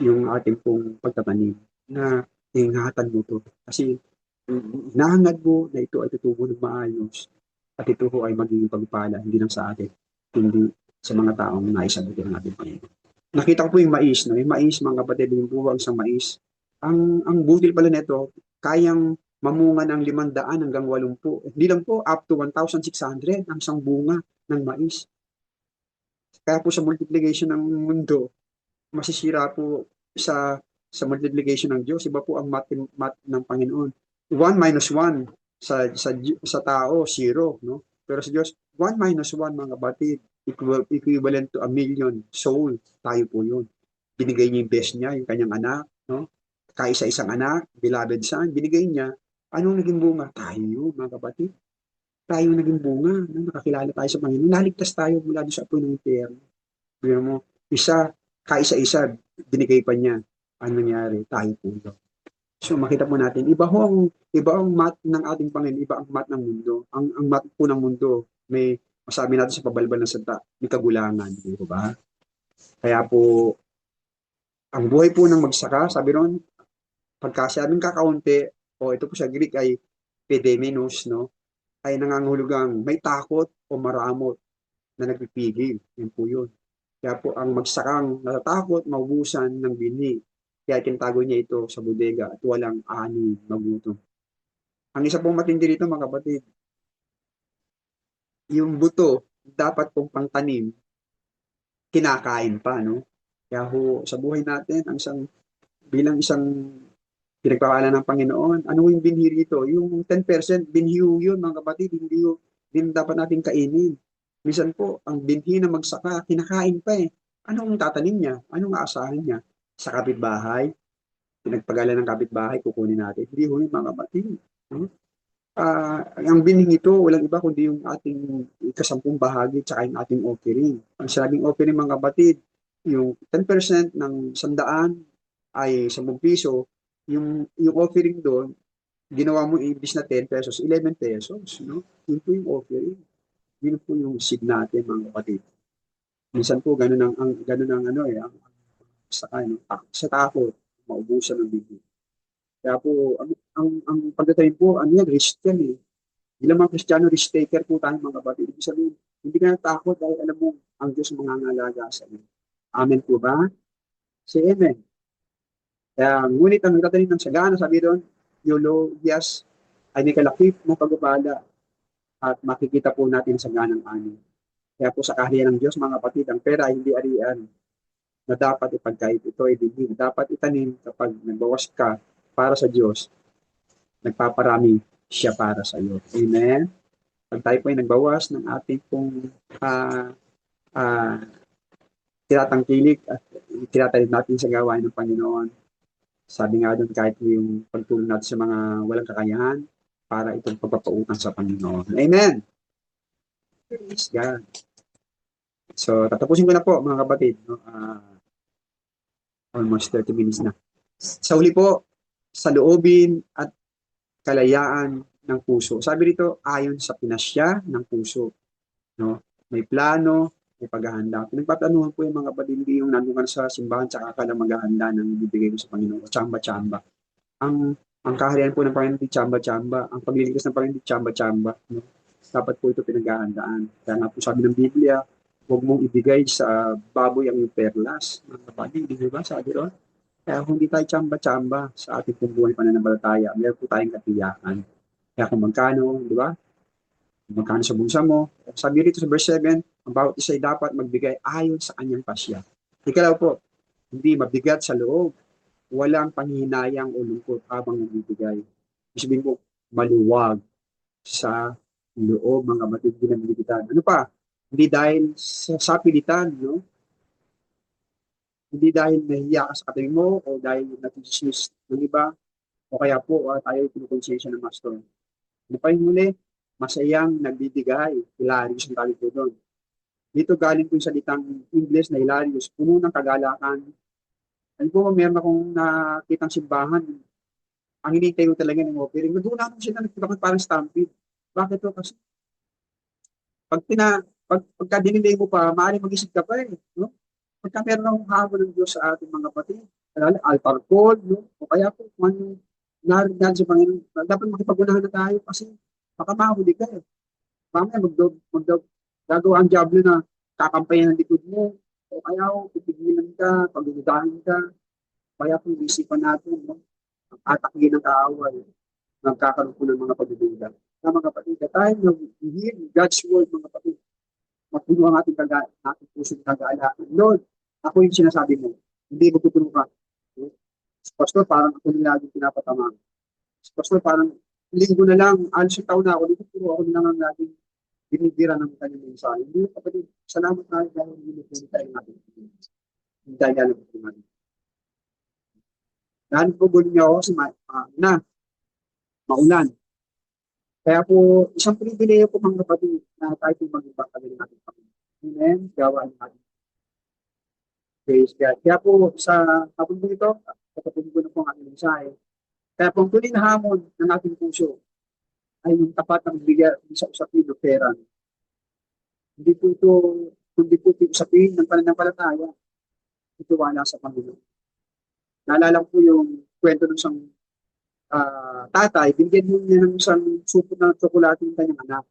Yung ating pong pagtatanim na ingatan mo to. Kasi hinahangad mo na ito ay tutubo ng maayos at ito ho ay magiging pagpala, hindi lang sa atin, hindi sa mga taong naisabuti ng ating Panginoon. Nakita ko po yung mais, no? Yung mais, mga kapatid, yung buwag sa mais. Ang butil pala nito, kayang mamunga ng 500 hanggang 80. Hindi lang po, up to 1,600 ang isang bunga ng mais. Kaya po sa multiplication ng mundo, masisira po sa multiplication ng Diyos. Iba po ang math ng Panginoon. 1 minus 1 sa tao, 0. No? Pero sa Diyos, 1 minus 1, mga kapatid, equivalent to 1,000,000 soul. Tayo po yun. Binigay niya yung best niya, yung kanyang anak. No? Kaisa-isang anak, beloved son, binigay niya. Anong naging bunga? Tayo, mga kapatid. Tayo naging bunga. No? Nakakilala tayo sa Panginoon. Naligtas tayo mula doon sa apoy ng impyerno. Bigyan mo, kaisa-isa, binigay pa niya. Ano nangyari? Tayo po yun. So makita po natin, iba ang math ng ating Panginoon, iba ang math ng mundo. Ang math po ng mundo, may masabi natin sa pabalbal ng salita, may kagulangan, di ba? Kaya po, ang buhay po ng magsaka, sabi ron, pagka sabing kakaunti, o ito po sa Greek ay pedemenos, no? Ay nangangahulugang may takot o maramot na nagpipigil. Yun po yun. Kaya po ang magsakang natatakot, maubusan ng binhi. Kaya tinatago niya ito sa bodega at walang ani magutom. Ang isa pong matindi dito, mga kapatid, yung buto, dapat pong pangtanim, kinakain pa, no? Kaya ho, sa buhay natin, bilang isang pinagpapala ng Panginoon, ano yung binhi rito? Yung 10% binhi yun, mga kapatid, hindi dapat natin kainin. Minsan po, ang binhi na magsaka, kinakain pa eh. Anong tatanim niya? Anong aasahan niya? Sa kapitbahay? Pinagpagalan ng kapitbahay, kukunin natin. Hindi ho yun, mga kapatid. Ang binhing ito, walang iba kundi yung ating ikasampung bahagi tsaka yung ating offering. Ang sinabing offering, mga kapatid, yung 10% ng 100 ay 10 piso, yung offering doon, ginawa mo imbis na 10 pesos, 11 pesos, no? Yun po yung offering. Yun po yung seed natin, mga kapatid. Minsan po, ganun ang ano eh, sa, ano, sa takot, maubusan ng bibig. Kaya po, ang pagdatayin po, ano yan, risk yan eh. Bilang mga Kristiyano, risk taker po tayo, mga kapatid. Ibig sabihin, hindi ka natakot dahil alam mo, ang Diyos mangangalaga sa iyo. Amen po ba? Say amen. Kaya, ngunit ang nagtatanim ng sagana, sabi doon, Eulogias, ay may kalakip ng pagpapala at makikita po natin sa ganang ani. Kaya po sa kaharian ng Diyos, mga kapatid, ang pera ay hindi arian na dapat ipagkait. Ito ay dinhi. Dapat itanim kapag nagbawas ka para sa Diyos, nagpaparami siya para sa iyo. Amen? Pag tayo po ay nagbawas ng ating pong uh, tinatangkilik at tinatanim natin sa gawain ng Panginoon, sabi nga doon, kahit yung pagtulong natin sa mga walang kakayahan, para itong pagpapautang sa Panginoon. Amen! Praise God. So, tatapusin ko na po, mga kapatid. No? Almost 30 minutes na. Sa huli po, sa loobin at kalayaan ng puso. Sabi dito, ayon sa pinasya ng puso. No? May plano, may paghahanda. Pinagpatanuhan po yung mga kapatid, hindi yung nandun sa simbahan, tsaka ka lang maghahanda ng bibigay mo sa Panginoon. Tsamba-tsamba. Ang kaharian po ng Panginoon, di tsamba-tsamba. Ang paglilikas ng Panginoon, di tsamba-tsamba. No? Dapat po ito pinaghahandaan. Kaya nga po sabi ng Biblia, huwag mong ibigay sa baboy ang yung perlas. Mga kapatid, di ba? Sabi doon. Kaya kung hindi tayo tsamba-tsamba sa ating pong buhay pananampalataya, meron po tayong katiyakan. Kaya kung magkano, di ba? Kung magkano sa bulsa mo. Sabi rito sa verse 7, ang bawat isa ay dapat magbigay ayon sa kanyang pasya. Ikalaw po, hindi mabigat sa loob. Walang panghihinayang o lungkot habang nagbibigay. Ibig sabihin po, maluwag sa loob, mga kapatid, ginamilitan. Ano pa? Hindi dahil sa pilitan, no? Hindi dahil nahiya ka sa katabi mo o dahil natisismis ng iba o kaya po tayo pinukonsensya ng master. Ano pa yung muli? Masayang nagbibigay. Hilarious ang tawag po doon. Dito galing po yung salitang English na hilarious. Puno ng kagalakan. Ano po, meron akong nakitang simbahan. Ang hinintay ko talaga ng offering. Doon ako sila nagpunta parang stampede. Bakit to? Kasi pagka dinilay mo pa, maaaring mag-isip ka pa eh. No? Pagka meron akong habol ng Diyos sa ating mga kapatid, altar call, no? O kaya po, kung ano narinig sa Panginoon, dapat makipagunahan na tayo kasi baka mahuli ka eh. Mamaya gagawa ang diablo na kakampayan ng likod mo, o kaya pipigilan ka, pagdudahan ka, kaya po isipan natin, no? Ang atakgin ng kaaway, nagkakaroon po ng mga pagdududa. Kaya mga kapatid, the time na we hear God's word, mga kapatid, mapuno ang ating puso ng kagaalaan. Lord, ako yung sinasabi mo, hindi mo tutulong ka. Pastor, parang ako nila laging pinapatama. Pastor, parang linggo na lang, alis yung taon na ako, dito puro ako na lang ang laging binibira ng kanyang mensahe. Hindi, kapatid, salamat na dahil hindi mo tayo natin. Hindi tayo alam ko natin. Dahil po gulo niya ako kasi maulan. Kaya po, isang pribileyo po mga kapatid na tayo po mag-ibang kami natin. Amen? Gawain natin. Praise God. Kaya po, sa hapon po ito, kapatid ko na po ang ating mensahe. Kaya po, ang tuloy na hamon ng ating puso ay yung tapat ng bigyan sa usapin ng pera. Hindi po ito usapin ng pananampalataya. Ito wala sa Panginoon. Naalala ko yung kwento ng isang tatay, binigyan mo niya ng isang supot ng tsokolate ng kanyang anak.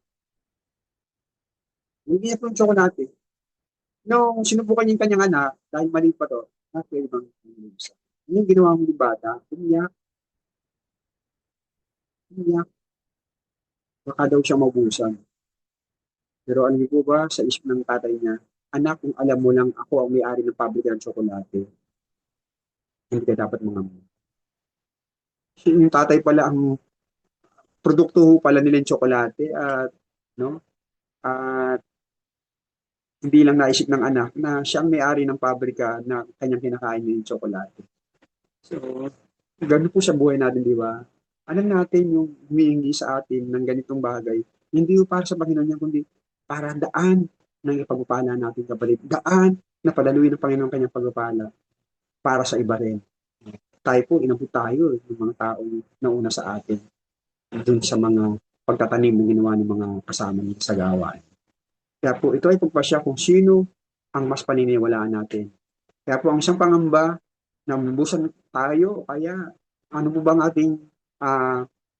Hindi niya po yung tsokolate. Nung sinubukan niya yung kanyang anak, dahil mali pa to, pwede bang isa. Yung ginawa mo ng bata, umiyak. Baka daw siya mabusan. Pero alam niyo po ba, sa isip ng tatay niya, anak, kung alam mo lang ako ang may-ari ng pabrika ng tsokolate, hindi ka dapat mangamon. Yung tatay pala ang produkto pala nila yung tsokolate at hindi lang naisip ng anak na siya ang may-ari ng pabrika na kanyang kinakain yung tsokolate. So, ganun po sa buhay natin, di ba? Alam natin yung humihingi sa atin ng ganitong bagay, hindi po para sa Panginoon niya, kundi para daan ng ipagpapala natin kapatid. Daan na padaluin ng Panginoon kanyang pagpapala para sa iba rin. Tayo po, inabot tayo ng mga taong nauna sa atin. dun sa mga pagtatanim na ginawa ng mga kasama niya sa gawain. Kaya po ito ay pagpasya kung sino ang mas paniniwalaan natin. Kaya po ang isang pangamba na mabusan tayo, kaya ano po bang ating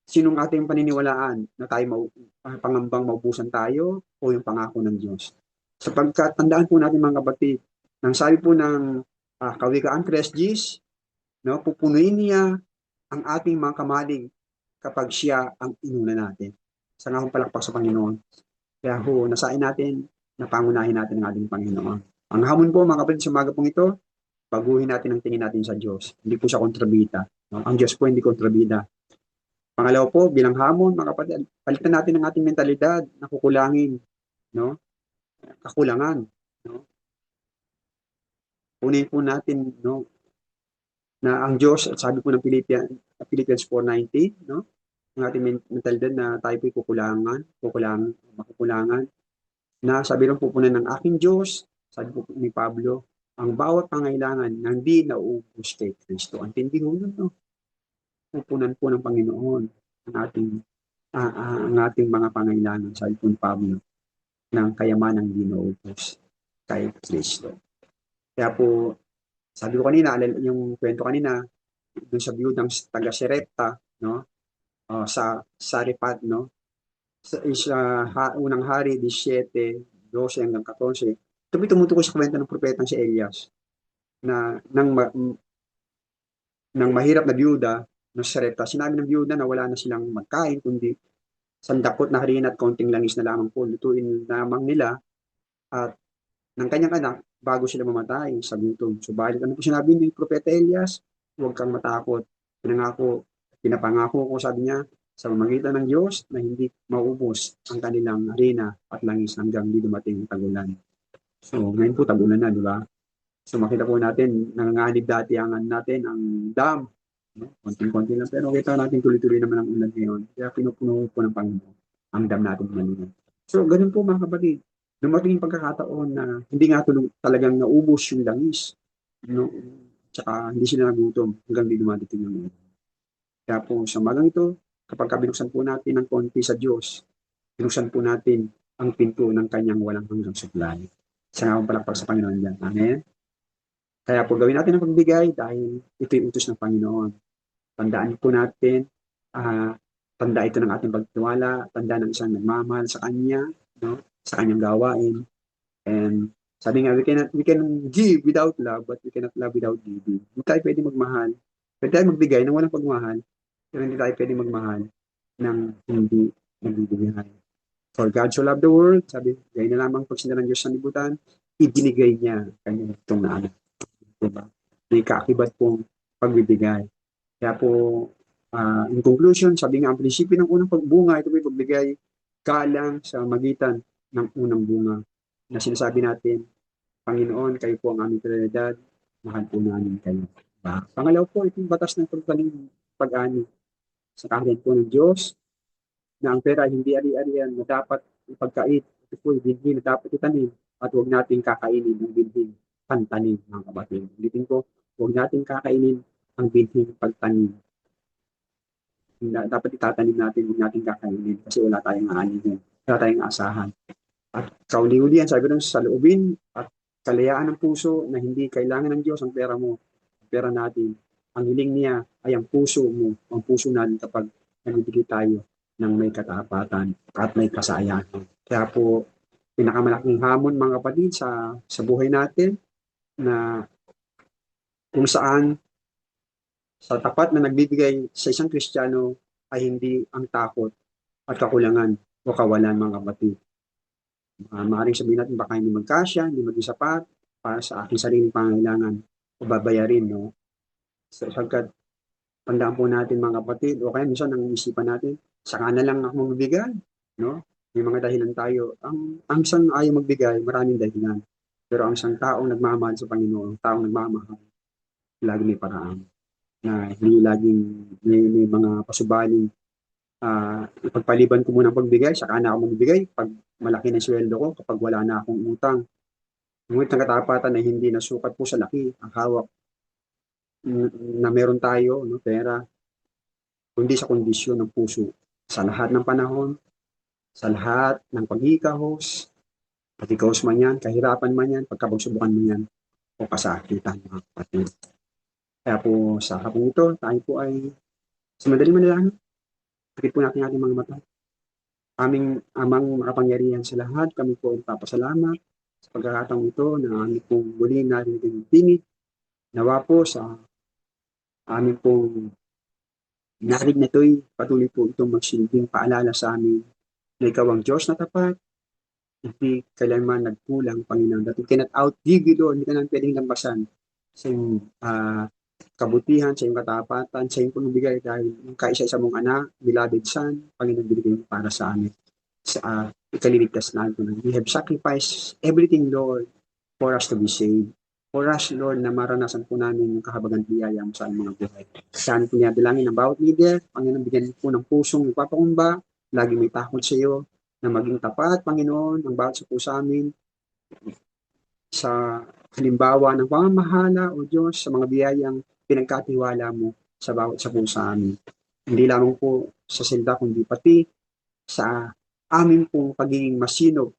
sinong ating paniniwalaan na tayo pangambang maubusan tayo o yung pangako ng Diyos. Sapagkat tandaan po natin mga kapatid, nang sabi po ng Kawikaan 3:10, no, pupunuin niya ang ating mga kamalig kapag siya ang inuna natin. Sa nga palakpak sa Panginoon. Kaya ho, nasain natin na pangunahin natin ang ating Panginoon. Ang hamon po mga kapatid sa umaga pong ito, baguhin natin ang tingin natin sa Diyos. Hindi po siya kontrabida. No? Ang Diyos po hindi kontrabida. Pangalawa po, bilang hamon, mga kapatid, palitan natin ang ating mentalidad na kukulangin, no? Kakulangan, no? Punin po natin, no, na ang Diyos, at sabi po ng Philippians 4:19, no? Ang ating mentalidad na tayo po'y makukulangan, na sabi lang po ng aking Diyos, sabi po ni Pablo, ang bawat pangailangan na hindi nauubos kay Kristo. Ang tindi ho nun, no? Pupunan po ng Panginoon ang ating mga pangailangan, sabi po ni Pablo, ng kayamanang hindi nauubos kay Kristo. Kaya po, sabi ko kanina, yung kwento kanina, dun sa biyudang taga Serepta, no? Sa Sarifat, no? Unang hari, 17, 12 hanggang 14. Ito tumutukoy sa kwento ng propetang si Elias na nang mahirap na biyuda no Sarepta, sinabi ng biyuda na wala na silang magkain kundi sandakot na harina at konting langis na lamang po. Lutuin lamang nila at ng kanyang anak bago sila mamatay sa gutom. Subalit ano po sinabi ni Propeta Elias? Huwag kang matakot. Pinapangako ko, sabi niya, sa pamamagitan ng Diyos na hindi maubos ang kanilang harina at langis hanggang di dumating ang tagulan. So, ngayon po tagulan na, di ba? So, makita po natin, nanganganib dati ang dam. No? Konting-konti lang. Pero kita natin tuloy-tuloy naman ang ulan ngayon. Kaya pinupuno po ng Panginoon ang dam natin malinan. So, ganun po mga kapatid. Dumating yung pagkakataon na hindi nga talagang naubos yung langis. No? Tsaka hindi sila nagutom hanggang di dumadating ang ulan. Kaya po sa magang ito, kapag binuksan po natin ng konti sa Diyos, binuksan po natin ang pinto ng kanyang walang hanggang supply. Sa nga palakpak sa Panginoon yan. Amen? Kaya po gawin natin ang pagbigay dahil ito yung utos ng Panginoon. Tandaan po natin, tanda ito ng ating pagtiwala, tanda ng isang nagmamahal sa Kanya, no? Sa Kanyang gawain. And sabi nga, we can give without love, but we cannot love without giving. Hindi tayo pwede magmahal. Pwede tayo magbigay ng walang pagmahal, pero hindi tayo pwede magmahal ng hindi nagbibigay. For God so loved the world, sabi, gaya na lamang pag sinala ng Diyos sa libutan, ibinigay niya kanyang itong na anak. Diba? May kaakibat pong pagbibigay. Kaya po, in conclusion, sabi nga ang prinsipyo ng unang pagbunga, ito po yung pagbigay galang sa magitan ng unang bunga. Na sinasabi natin, Panginoon, kayo po ang aming prioridad, mahal po namin kayo. Diba? Pangalaw po, itong batas ng pag-ani sa kaharian po ng Diyos, na ang pera hindi ari-arian na dapat ipagkait. Ito po yung binhi na dapat itanim at huwag natin kakainin ang binhi pantanim, mga kapatid. Ulitin ko, huwag natin kakainin ang binhi pagtanim. Dapat itatanim natin, huwag natin kakainin kasi wala tayong aanin. Wala tayong asahan. At kauli-ulian, sabi rin sa loobin at kalayaan ng puso na hindi kailangan ng Diyos ang pera mo, ang pera natin. Ang hiling niya ay ang puso mo, ang puso natin kapag nagbibigay tayo ng may katapatan at may kasayahan. Kaya po, pinakamalaking hamon mga kapatid sa buhay natin na kung saan sa tapat na nagbibigay sa isang Kristiyano ay hindi ang takot at kakulangan o kawalan mga kapatid. Maaaring sabihin natin baka hindi magkasya, hindi maging sapat para sa aking sariling pangailangan o babayarin, no? Sapagkat tandaan po natin mga kapatid, o kaya minsan ang isipan natin, saka na lang ako magbigay, no? May mga dahilan tayo. Ang isang ayaw magbigay, maraming dahilan. Pero ang isang taong nagmamahal sa Panginoon, taong nagmamahal, lagi may paraan. Na hindi laging may mga pasubaling ipagpaliban ko muna ang pagbigay, saka na ako magbigay pag malaki na sweldo ko, kapag wala na akong utang. Ngunit ang katapatan na hindi nasukat po sa laki, ang hawak na meron tayo, no, pera, kundi sa kondisyon ng puso sa lahat ng panahon, sa lahat ng paghihikahos, paghikahos man yan, kahirapan man yan, pagkabagsubukan man yan, o kasakitan, mga kapatid. Kaya po sa hapong ito, tayo po ay sa madaling manalangin. Pikit po natin ating mga mata. Aming amang makapangyarihan sa lahat, kami po ay papasalamat sa pagkakataong ito na aming pong muli narinig ang tinig. Nawa po sa aming pong narinig na ito'y patuloy po itong magsilbing paalala sa amin na ikaw ang Diyos na tapat, hindi kailanman nagkulang, Panginoon. That we cannot outgive you, Lord. Hindi ka namin pwedeng lambasan sa iyong kabutihan, sa iyong katapatan, sa iyong pamibigay dahil yung kaisa-isa mong anak, beloved Son, Panginoon, binigay mo para sa amin. Sa ikaliligtas natin. We have sacrificed everything, Lord, for us to be saved. For us, Lord, na maranasan po namin yung kahabagan biyaya mo sa aming mga buhay. Saan po niya dalangin ng bawat leader, Panginoon, bigyan po ng pusong nagpapakumba, lagi may takot sa iyo, na maging tapat, Panginoon, ang bawat sa po sa amin, sa halimbawa ng pamamahala, O Diyos, sa mga biyayang pinagkatiwala mo sa bawat sa po sa amin. Hindi lamang po sa silda, kundi pati sa amin pong pagiging masinop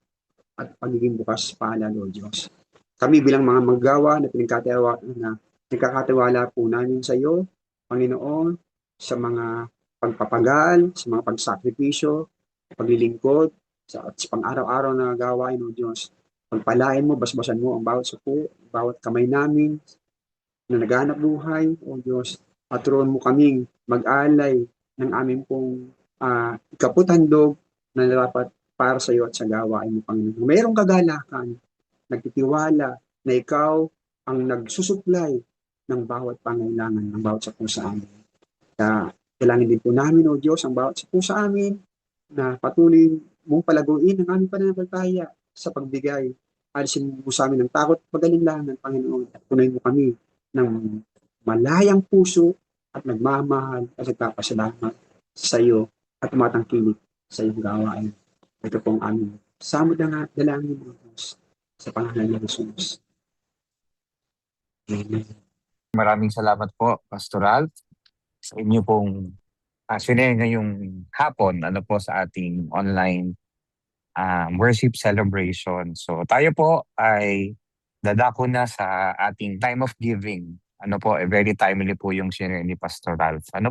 at pagiging bukas pala, Lord Diyos. Kami bilang mga maggawa na pinagkakatiwala po namin sa iyo, Panginoon, sa mga pagpapagal, sa mga pagsakripisyo, paglilingkod, sa pang-araw-araw na gawain, O Diyos. Pagpalain mo, basbasan mo ang bawat suko, bawat kamay namin na naghanap buhay, O Diyos. At turuan mo kaming mag-alay ng aming pong ikaputhandog na dapat para sa iyo at sa gawain mo, Panginoon. Mayroong kagalakan, nagtitiwala na ikaw ang nagsusuplay ng bawat pangailangan ng bawat sa pusa amin. Kaya kailangan din po namin, O Diyos, ang bawat sa pusa amin na patuloy mong palaguin ang aming pananampalataya sa pagbigay. Alisin mo sa amin ng takot at pag-alinlangan, Panginoon, at punayin mo kami ng malayang puso at nagmamahal at nagpapasalamat sa iyo at tumatangkilik sa iyong gawain. Ito pong aming samod na dalangin mo, Diyos, sa pangalan ng Jesus. Amen. Maraming salamat po, Pastoral, sa inyo pong sinare ngayong hapon po sa ating online worship celebration. So tayo po ay dadako na sa ating time of giving. Very timely po yung sinare ni Pastor Ralph. And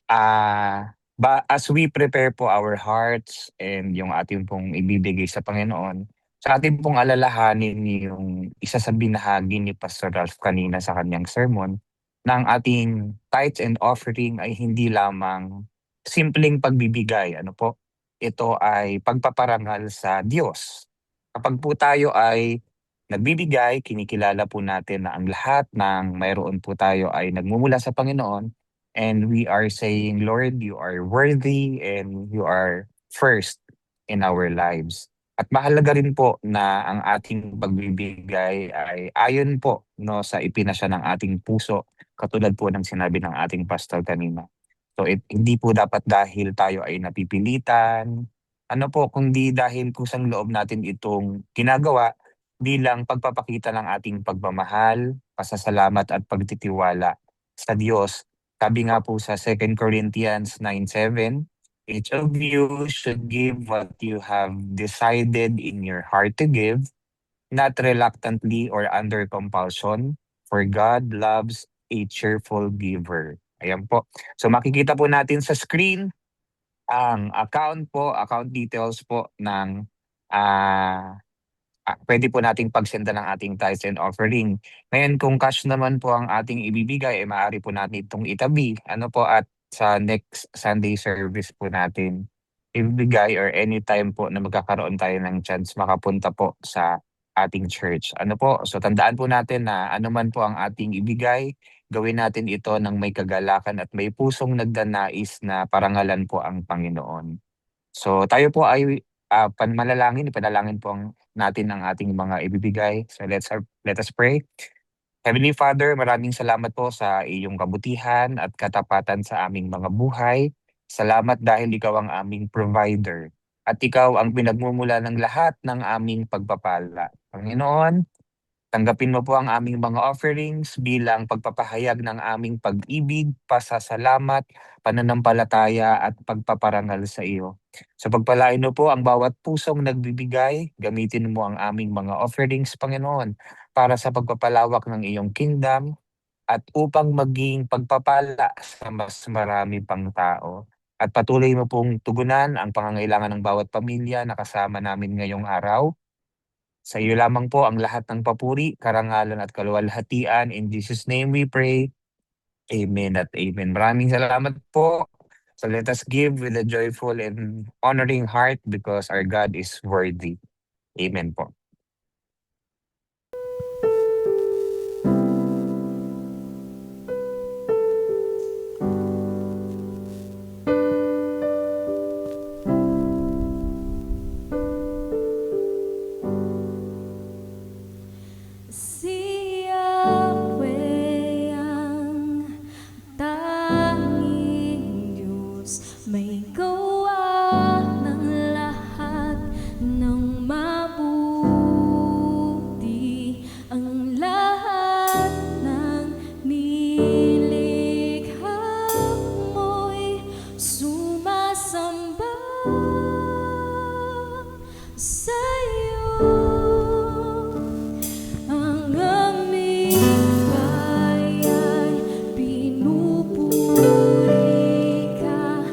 as we prepare po our hearts and yung ating pong ibibigay sa Panginoon, sa ating pong alalahanin yung isa sa binahagi ni Pastor Ralph kanina sa kanyang sermon, na ang ating tithes and offering ay hindi lamang simpleng pagbibigay. Ito ay pagpaparangal sa Diyos. Kapag po tayo ay nagbibigay, kinikilala po natin na ang lahat ng mayroon po tayo ay nagmumula sa Panginoon. And we are saying, Lord, you are worthy and you are first in our lives. At mahalaga rin po na ang ating pagbibigay ay ayon po sa ipinasya ng ating puso, katulad po ng sinabi ng ating pastor kanina. So hindi po dapat dahil tayo ay napipilitan, kundi dahil kusang loob natin itong ginagawa bilang pagpapakita ng ating pagmamahal, pasasalamat at pagtitiwala sa Diyos. Sabi nga po sa 2 Corinthians 9:7, each of you should give what you have decided in your heart to give, not reluctantly or under compulsion, for God loves a cheerful giver. Ayan po. So makikita po natin sa screen ang account details po ng pwede po nating pagsenda ng ating tithes and offering. Ngayon, kung cash naman po ang ating ibibigay, maaari po natin itong itabi. At sa next Sunday service po natin ibibigay or anytime po na magkakaroon tayo ng chance makapunta po sa ating church. So tandaan po natin na anuman po ang ating ibigay, gawin natin ito ng may kagalakan at may pusong nagdanais na parangalan po ang Panginoon. So tayo po ay ipanalangin po natin ang ating mga ibibigay. So let us pray. Heavenly Father, maraming salamat po sa iyong kabutihan at katapatan sa aming mga buhay. Salamat dahil ikaw ang aming provider at ikaw ang pinagmumula ng lahat ng aming pagpapala. Panginoon, Tanggapin mo po ang aming mga offerings bilang pagpapahayag ng aming pag-ibig, pasasalamat, pananampalataya at pagpaparangal sa iyo. Sa pagpalain mo po ang bawat pusong nagbibigay, gamitin mo ang aming mga offerings, Panginoon, para sa pagpapalawak ng iyong kingdom at upang maging pagpapala sa mas marami pang tao. At patuloy mo pong tugunan ang pangangailangan ng bawat pamilya na kasama namin ngayong araw. Sa iyo lamang po ang lahat ng papuri, karangalan at kaluwalhatian. In Jesus' name we pray. Amen at amen. Maraming salamat po. So let us give with a joyful and honoring heart because our God is worthy. Amen po. Si Yahweh ang tanging Diyos, may gawa ng lahat ng mabuti. Ang lahat ng nilikha mo'y sumasamba sa'yo. Ang aming baya'y pinupuri ka,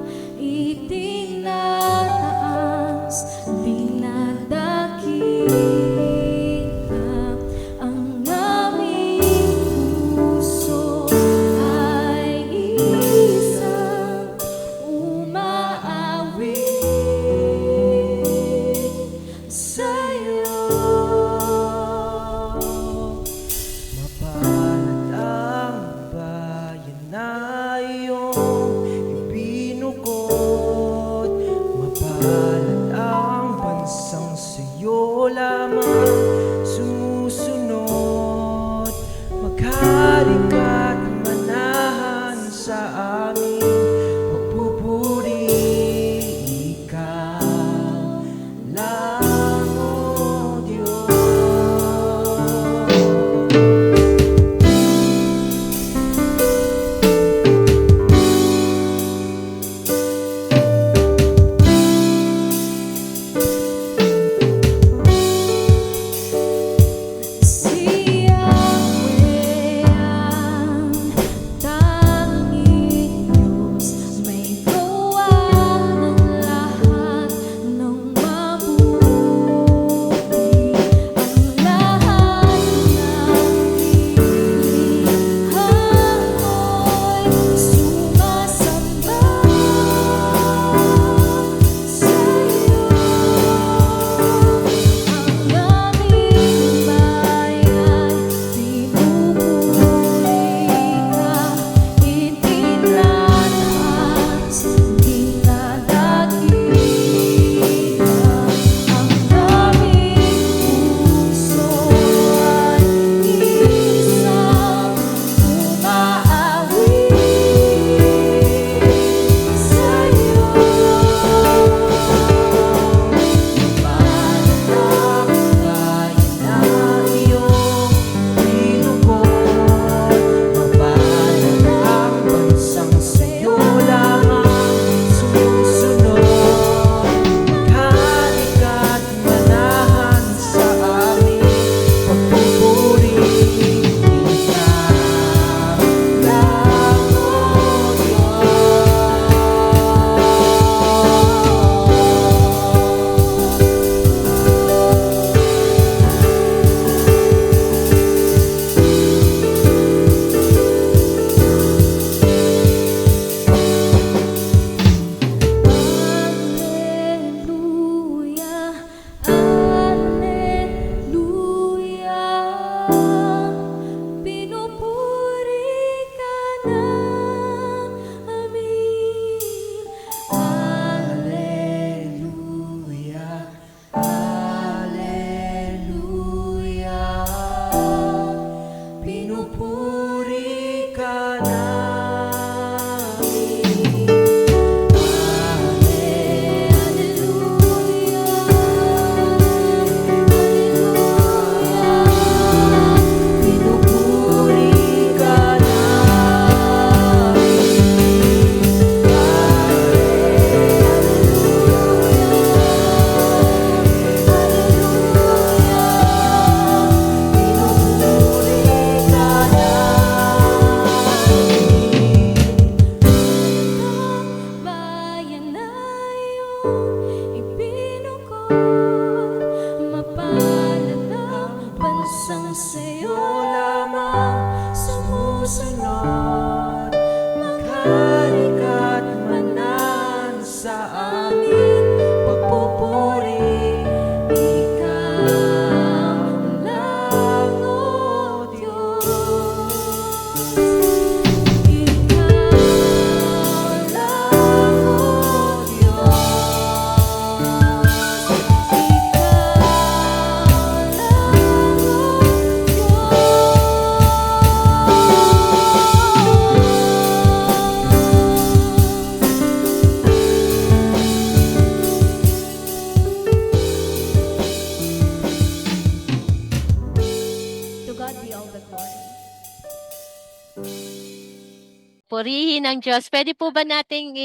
purihin ng Diyos. Pwede po ba nating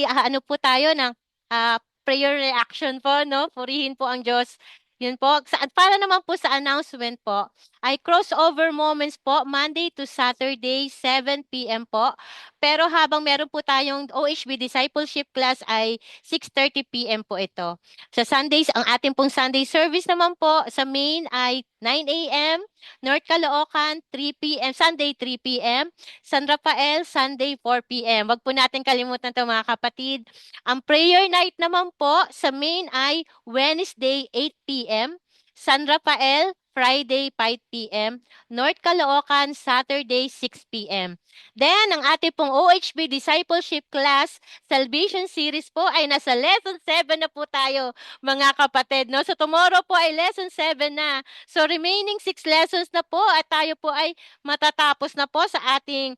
ano po tayo ng prayer reaction po, no? Purihin po ang Diyos. Yun po. Para naman po sa announcement po, ay crossover moments po, Monday to Saturday, 7 p.m. po. Pero habang meron po tayong OHB Discipleship class ay 6:30 p.m. po ito. Sa Sundays, ang ating pong Sunday service naman po sa main ay 9 a.m. North Caloocan, 3 p.m. Sunday, 3 p.m. San Rafael, Sunday, 4 p.m. Wag po natin kalimutan ito mga kapatid. Ang prayer night naman po sa main ay Wednesday, 8 p.m. San Rafael, Friday, 5 p.m. North Caloocan, Saturday, 6 p.m. Then, ang ating pong OHB Discipleship Class Salvation Series po ay nasa Lesson 7 na po tayo, mga kapatid. No? So, tomorrow po ay Lesson 7 na. So, remaining 6 lessons na po at tayo po ay matatapos na po sa ating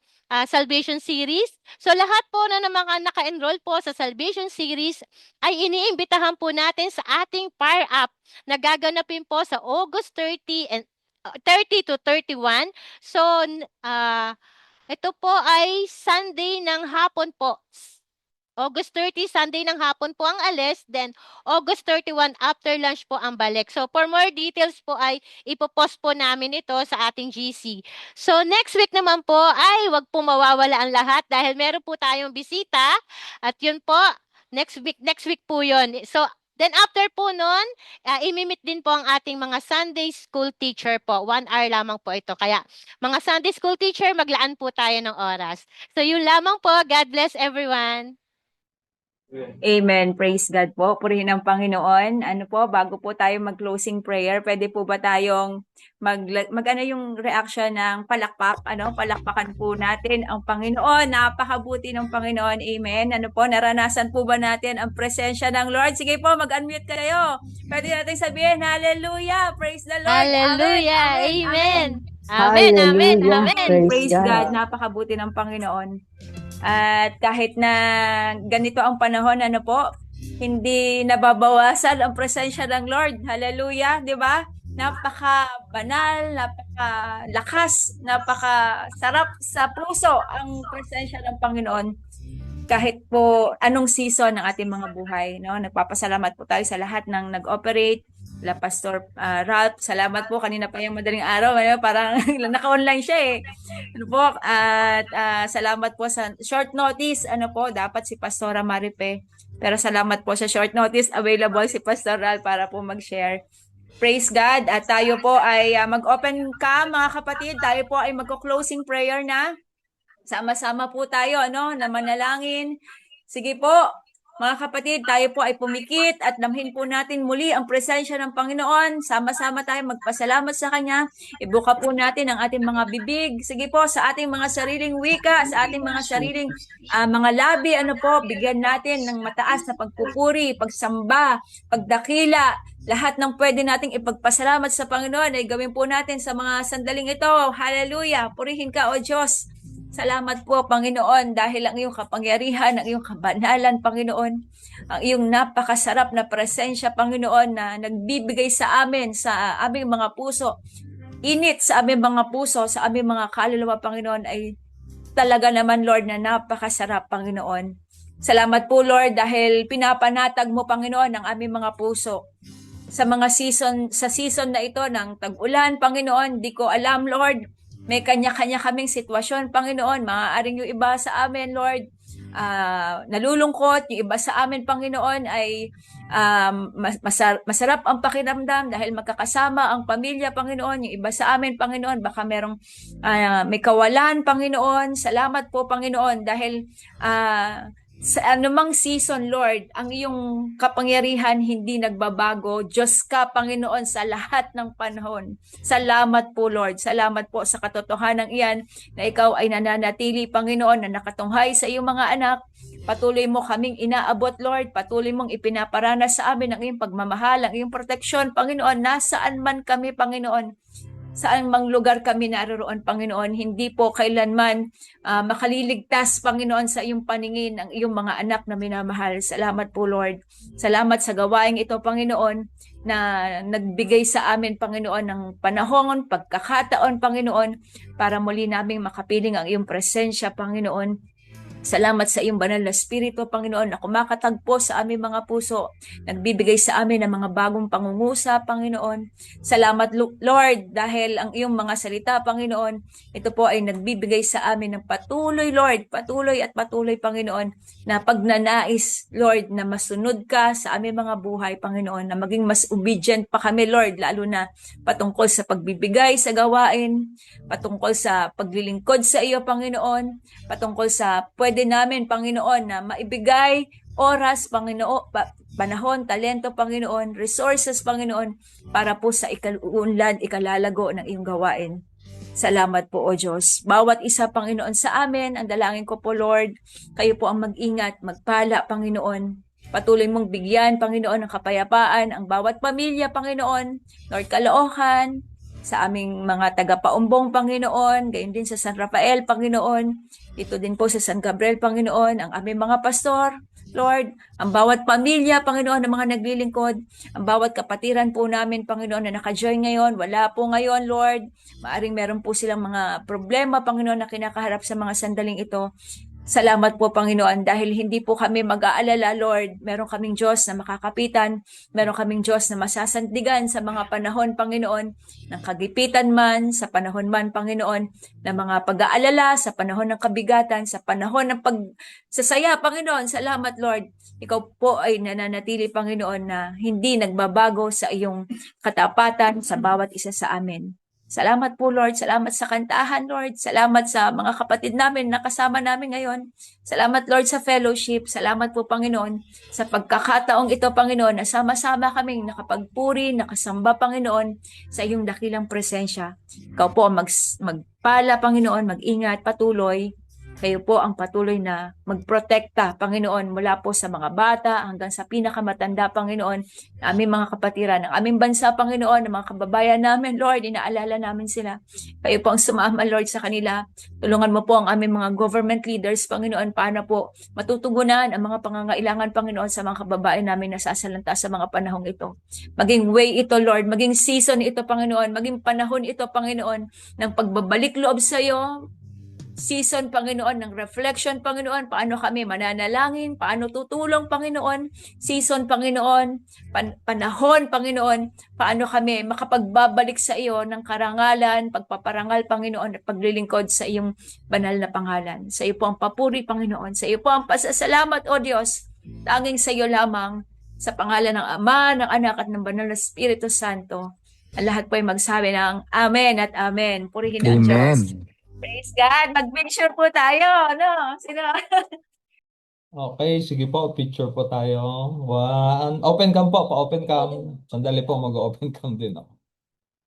Salvation Series. So, lahat po na mga naka-enroll po sa Salvation Series ay iniimbitahan po natin sa ating Fire Up na gaganapin po sa August 30 to 31. So, ito po ay Sunday ng hapon po. August 30, Sunday ng hapon po ang alis. Then, August 31, after lunch po ang balik. So, for more details po ay ipopost po namin ito sa ating GC. So, next week naman po ay wag po mawawala ang lahat dahil meron po tayong bisita. At yun po, next week po yun. So, then after po nun, imimit din po ang ating mga Sunday school teacher po. 1 hour lamang po ito. Kaya, mga Sunday school teacher, maglaan po tayo ng oras. So, yun lamang po. God bless everyone. Amen. Praise God po. Purihin ang Panginoon. Ano po, bago po tayo mag-closing prayer, pwede po ba tayong ano yung reaction ng palakpak? Palakpakan po natin ang Panginoon. Napakabuti ng Panginoon. Amen. Ano po, naranasan po ba natin ang presensya ng Lord? Sige po, mag-unmute kayo. Pwede natin sabihin, Hallelujah. Praise the Lord. Hallelujah. Amen. Amen. Amen. Hallelujah. Amen. Praise God. Napakabuti ng Panginoon. At kahit na ganito ang panahon, ano po, hindi nababawasan ang presensya ng Lord. Hallelujah, di ba? Napaka-banal, napaka-lakas, napaka-sarap sa puso ang presensya ng Panginoon. Kahit po anong season ng ating mga buhay, no? Nagpapasalamat po tayo sa lahat ng nag-operate. Pastor Ralph, salamat po. Kanina pa yung madaling araw, parang naka-online siya eh. Ano po, at salamat po sa short notice. Ano po, dapat si Pastora Maripe. Pero salamat po sa short notice. Available si Pastor Ralph para po mag-share. Praise God. At tayo po ay mag-open cam, mga kapatid. Tayo po ay magko-closing prayer na. Sama-sama po tayo, na manalangin. Sige po, mga kapatid, tayo po ay pumikit at damhin po natin muli ang presensya ng Panginoon. Sama-sama tayo magpasalamat sa Kanya. Ibuka po natin ang ating mga bibig. Sige po, sa ating mga sariling wika, sa ating mga sariling mga labi, bigyan natin ng mataas na pagpupuri, pagsamba, pagdakila. Lahat ng pwede nating ipagpasalamat sa Panginoon ay gawin po natin sa mga sandaling ito. Hallelujah! Purihin ka, O Diyos. Salamat po, Panginoon, dahil ang iyong kapangyarihan, ang iyong kabanalan, Panginoon, ang iyong napakasarap na presensya, Panginoon, na nagbibigay sa amin, sa aming mga puso, init sa aming mga puso, sa aming mga kaluluwa, Panginoon, ay talaga naman, Lord, na napakasarap, Panginoon. Salamat po, Lord, dahil pinapanatag mo, Panginoon, ang aming mga puso. Sa season na ito ng tag-ulan, Panginoon, di ko alam, Lord, may kanya-kanya kaming sitwasyon, Panginoon. Maaaring yung iba sa amin, Lord, nalulungkot. Yung iba sa amin, Panginoon, ay masarap ang pakiramdam dahil magkakasama ang pamilya, Panginoon. Yung iba sa amin, Panginoon, baka may kawalan, Panginoon. Salamat po, Panginoon, dahil sa anumang season, Lord, ang iyong kapangyarihan hindi nagbabago. Diyos ka, Panginoon, sa lahat ng panahon. Salamat po, Lord. Salamat po sa katotohanan iyan na ikaw ay nananatili, Panginoon, na nakatunghay sa iyong mga anak. Patuloy mo kaming inaabot, Lord. Patuloy mong ipinaparanas sa amin ang iyong pagmamahal, ang iyong proteksyon, Panginoon. Nasaan man kami, Panginoon. saan mang lugar kami naroon, Panginoon. Hindi po kailanman makaliligtas, Panginoon, sa iyong paningin ang iyong mga anak na minamahal. Salamat po, Lord. Salamat sa gawaing ito, Panginoon, na nagbigay sa amin, Panginoon, ng panahon, pagkakataon, Panginoon, para muli naming makapiling ang iyong presensya, Panginoon. Salamat sa iyong banal na Espiritu, Panginoon, na kumakatagpo sa aming mga puso, nagbibigay sa amin ng mga bagong pangungusap, Panginoon. Salamat, Lord, dahil ang iyong mga salita, Panginoon, ito po ay nagbibigay sa amin ng patuloy, Lord, patuloy at patuloy, Panginoon, na pagnanais, Lord, na masunod ka sa aming mga buhay, Panginoon, na maging mas obedient pa kami, Lord, lalo na patungkol sa pagbibigay sa gawain, patungkol sa paglilingkod sa iyo, Panginoon, patungkol sa pwede namin, Panginoon, na maibigay oras, Panginoon, panahon, talento, Panginoon, resources, Panginoon, para po sa ikaunlad, ikalalago ng iyong gawain. Salamat po, O Diyos. Bawat isa, Panginoon, sa amin, ang dalangin ko po, Lord, kayo po ang mag-ingat, magpala, Panginoon. Patuloy mong bigyan, Panginoon, ng kapayapaan ang bawat pamilya, Panginoon, Lord Caloocan, sa aming mga taga-paumbong, Panginoon, gayon din sa San Rafael, Panginoon, dito din po sa San Gabriel, Panginoon, ang aming mga pastor, Lord, ang bawat pamilya, Panginoon, ng mga naglilingkod, ang bawat kapatiran po namin, Panginoon, na naka-join ngayon, wala po ngayon, Lord, maaring meron po silang mga problema, Panginoon, na kinakaharap sa mga sandaling ito. Salamat po, Panginoon, dahil hindi po kami mag-aalala, Lord. Meron kaming Diyos na makakapitan, meron kaming Diyos na masasandigan sa mga panahon, Panginoon, ng kagipitan man, sa panahon man, Panginoon, ng mga pag-aalala, sa panahon ng kabigatan, sa panahon ng pagsasaya, Panginoon. Salamat, Lord. Ikaw po ay nananatili, Panginoon, na hindi nagbabago sa iyong katapatan sa bawat isa sa amin. Salamat po, Lord. Salamat sa kantahan, Lord. Salamat sa mga kapatid namin na kasama namin ngayon. Salamat, Lord, sa fellowship. Salamat po, Panginoon, sa pagkakataong ito, Panginoon, na sama-sama kaming nakapagpuri, nakasamba, Panginoon, sa iyong dakilang presensya. Ikaw po ang magpala, Panginoon, mag-ingat, patuloy. Kayo po ang patuloy na magprotekta, Panginoon, mula po sa mga bata hanggang sa pinakamatanda, Panginoon, aming mga kapatiran, ang aming bansa, Panginoon, ang mga kababayan namin, Lord, inaalala namin sila. Kayo po ang sumama, Lord, sa kanila. Tulungan mo po ang aming mga government leaders, Panginoon, paano po matutugunan ang mga pangangailangan, Panginoon, sa mga kababayan namin na sasalanta sa mga panahong ito. Maging way ito, Lord, maging season ito, Panginoon, maging panahon ito, Panginoon, ng pagbabalik loob sa iyo, season, Panginoon, ng reflection, Panginoon, paano kami mananalangin, paano tutulong, Panginoon, season, Panginoon, panahon, Panginoon, paano kami makapagbabalik sa iyo ng karangalan, pagpaparangal, Panginoon, at paglilingkod sa iyong banal na pangalan. Sa iyo po ang papuri, Panginoon, sa iyo po ang pasasalamat, O Diyos, tanging sa iyo lamang, sa pangalan ng Ama, ng Anak, at ng Banal na Espiritu Santo. Ang lahat po ay magsabi ng Amen at Amen. Purihin ang Diyos. Amen. Praise God! Mag-picture po tayo, no? Sino? Okay, sige po, picture po tayo. One, open cam po, pa-open cam. Sandali po, mag-open cam din ako.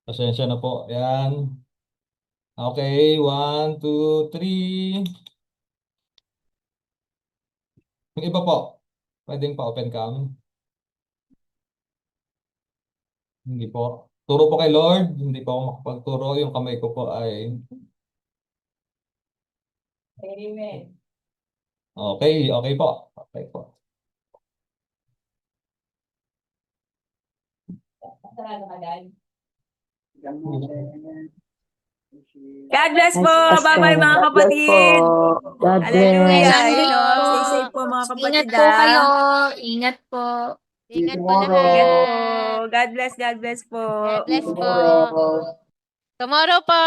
Pasensya na po. Ayan. Okay, 1, 2, 3. Yung iba po, pwedeng pa-open cam. Hindi po. Turo po kay Lord. Hindi po ako makapagturo. Yung kamay ko po ay... Amen. Okay, okay po. Okay po. God bless po! Bye-bye mga kapatid! God Hallelujah! bless. Ayun, Bless no? po. Stay safe po mga kapatid. Ingat po kayo. Ingat po. Ingat po Ingat lahat. po. God bless po. God bless po. Tomorrow. Tomorrow po.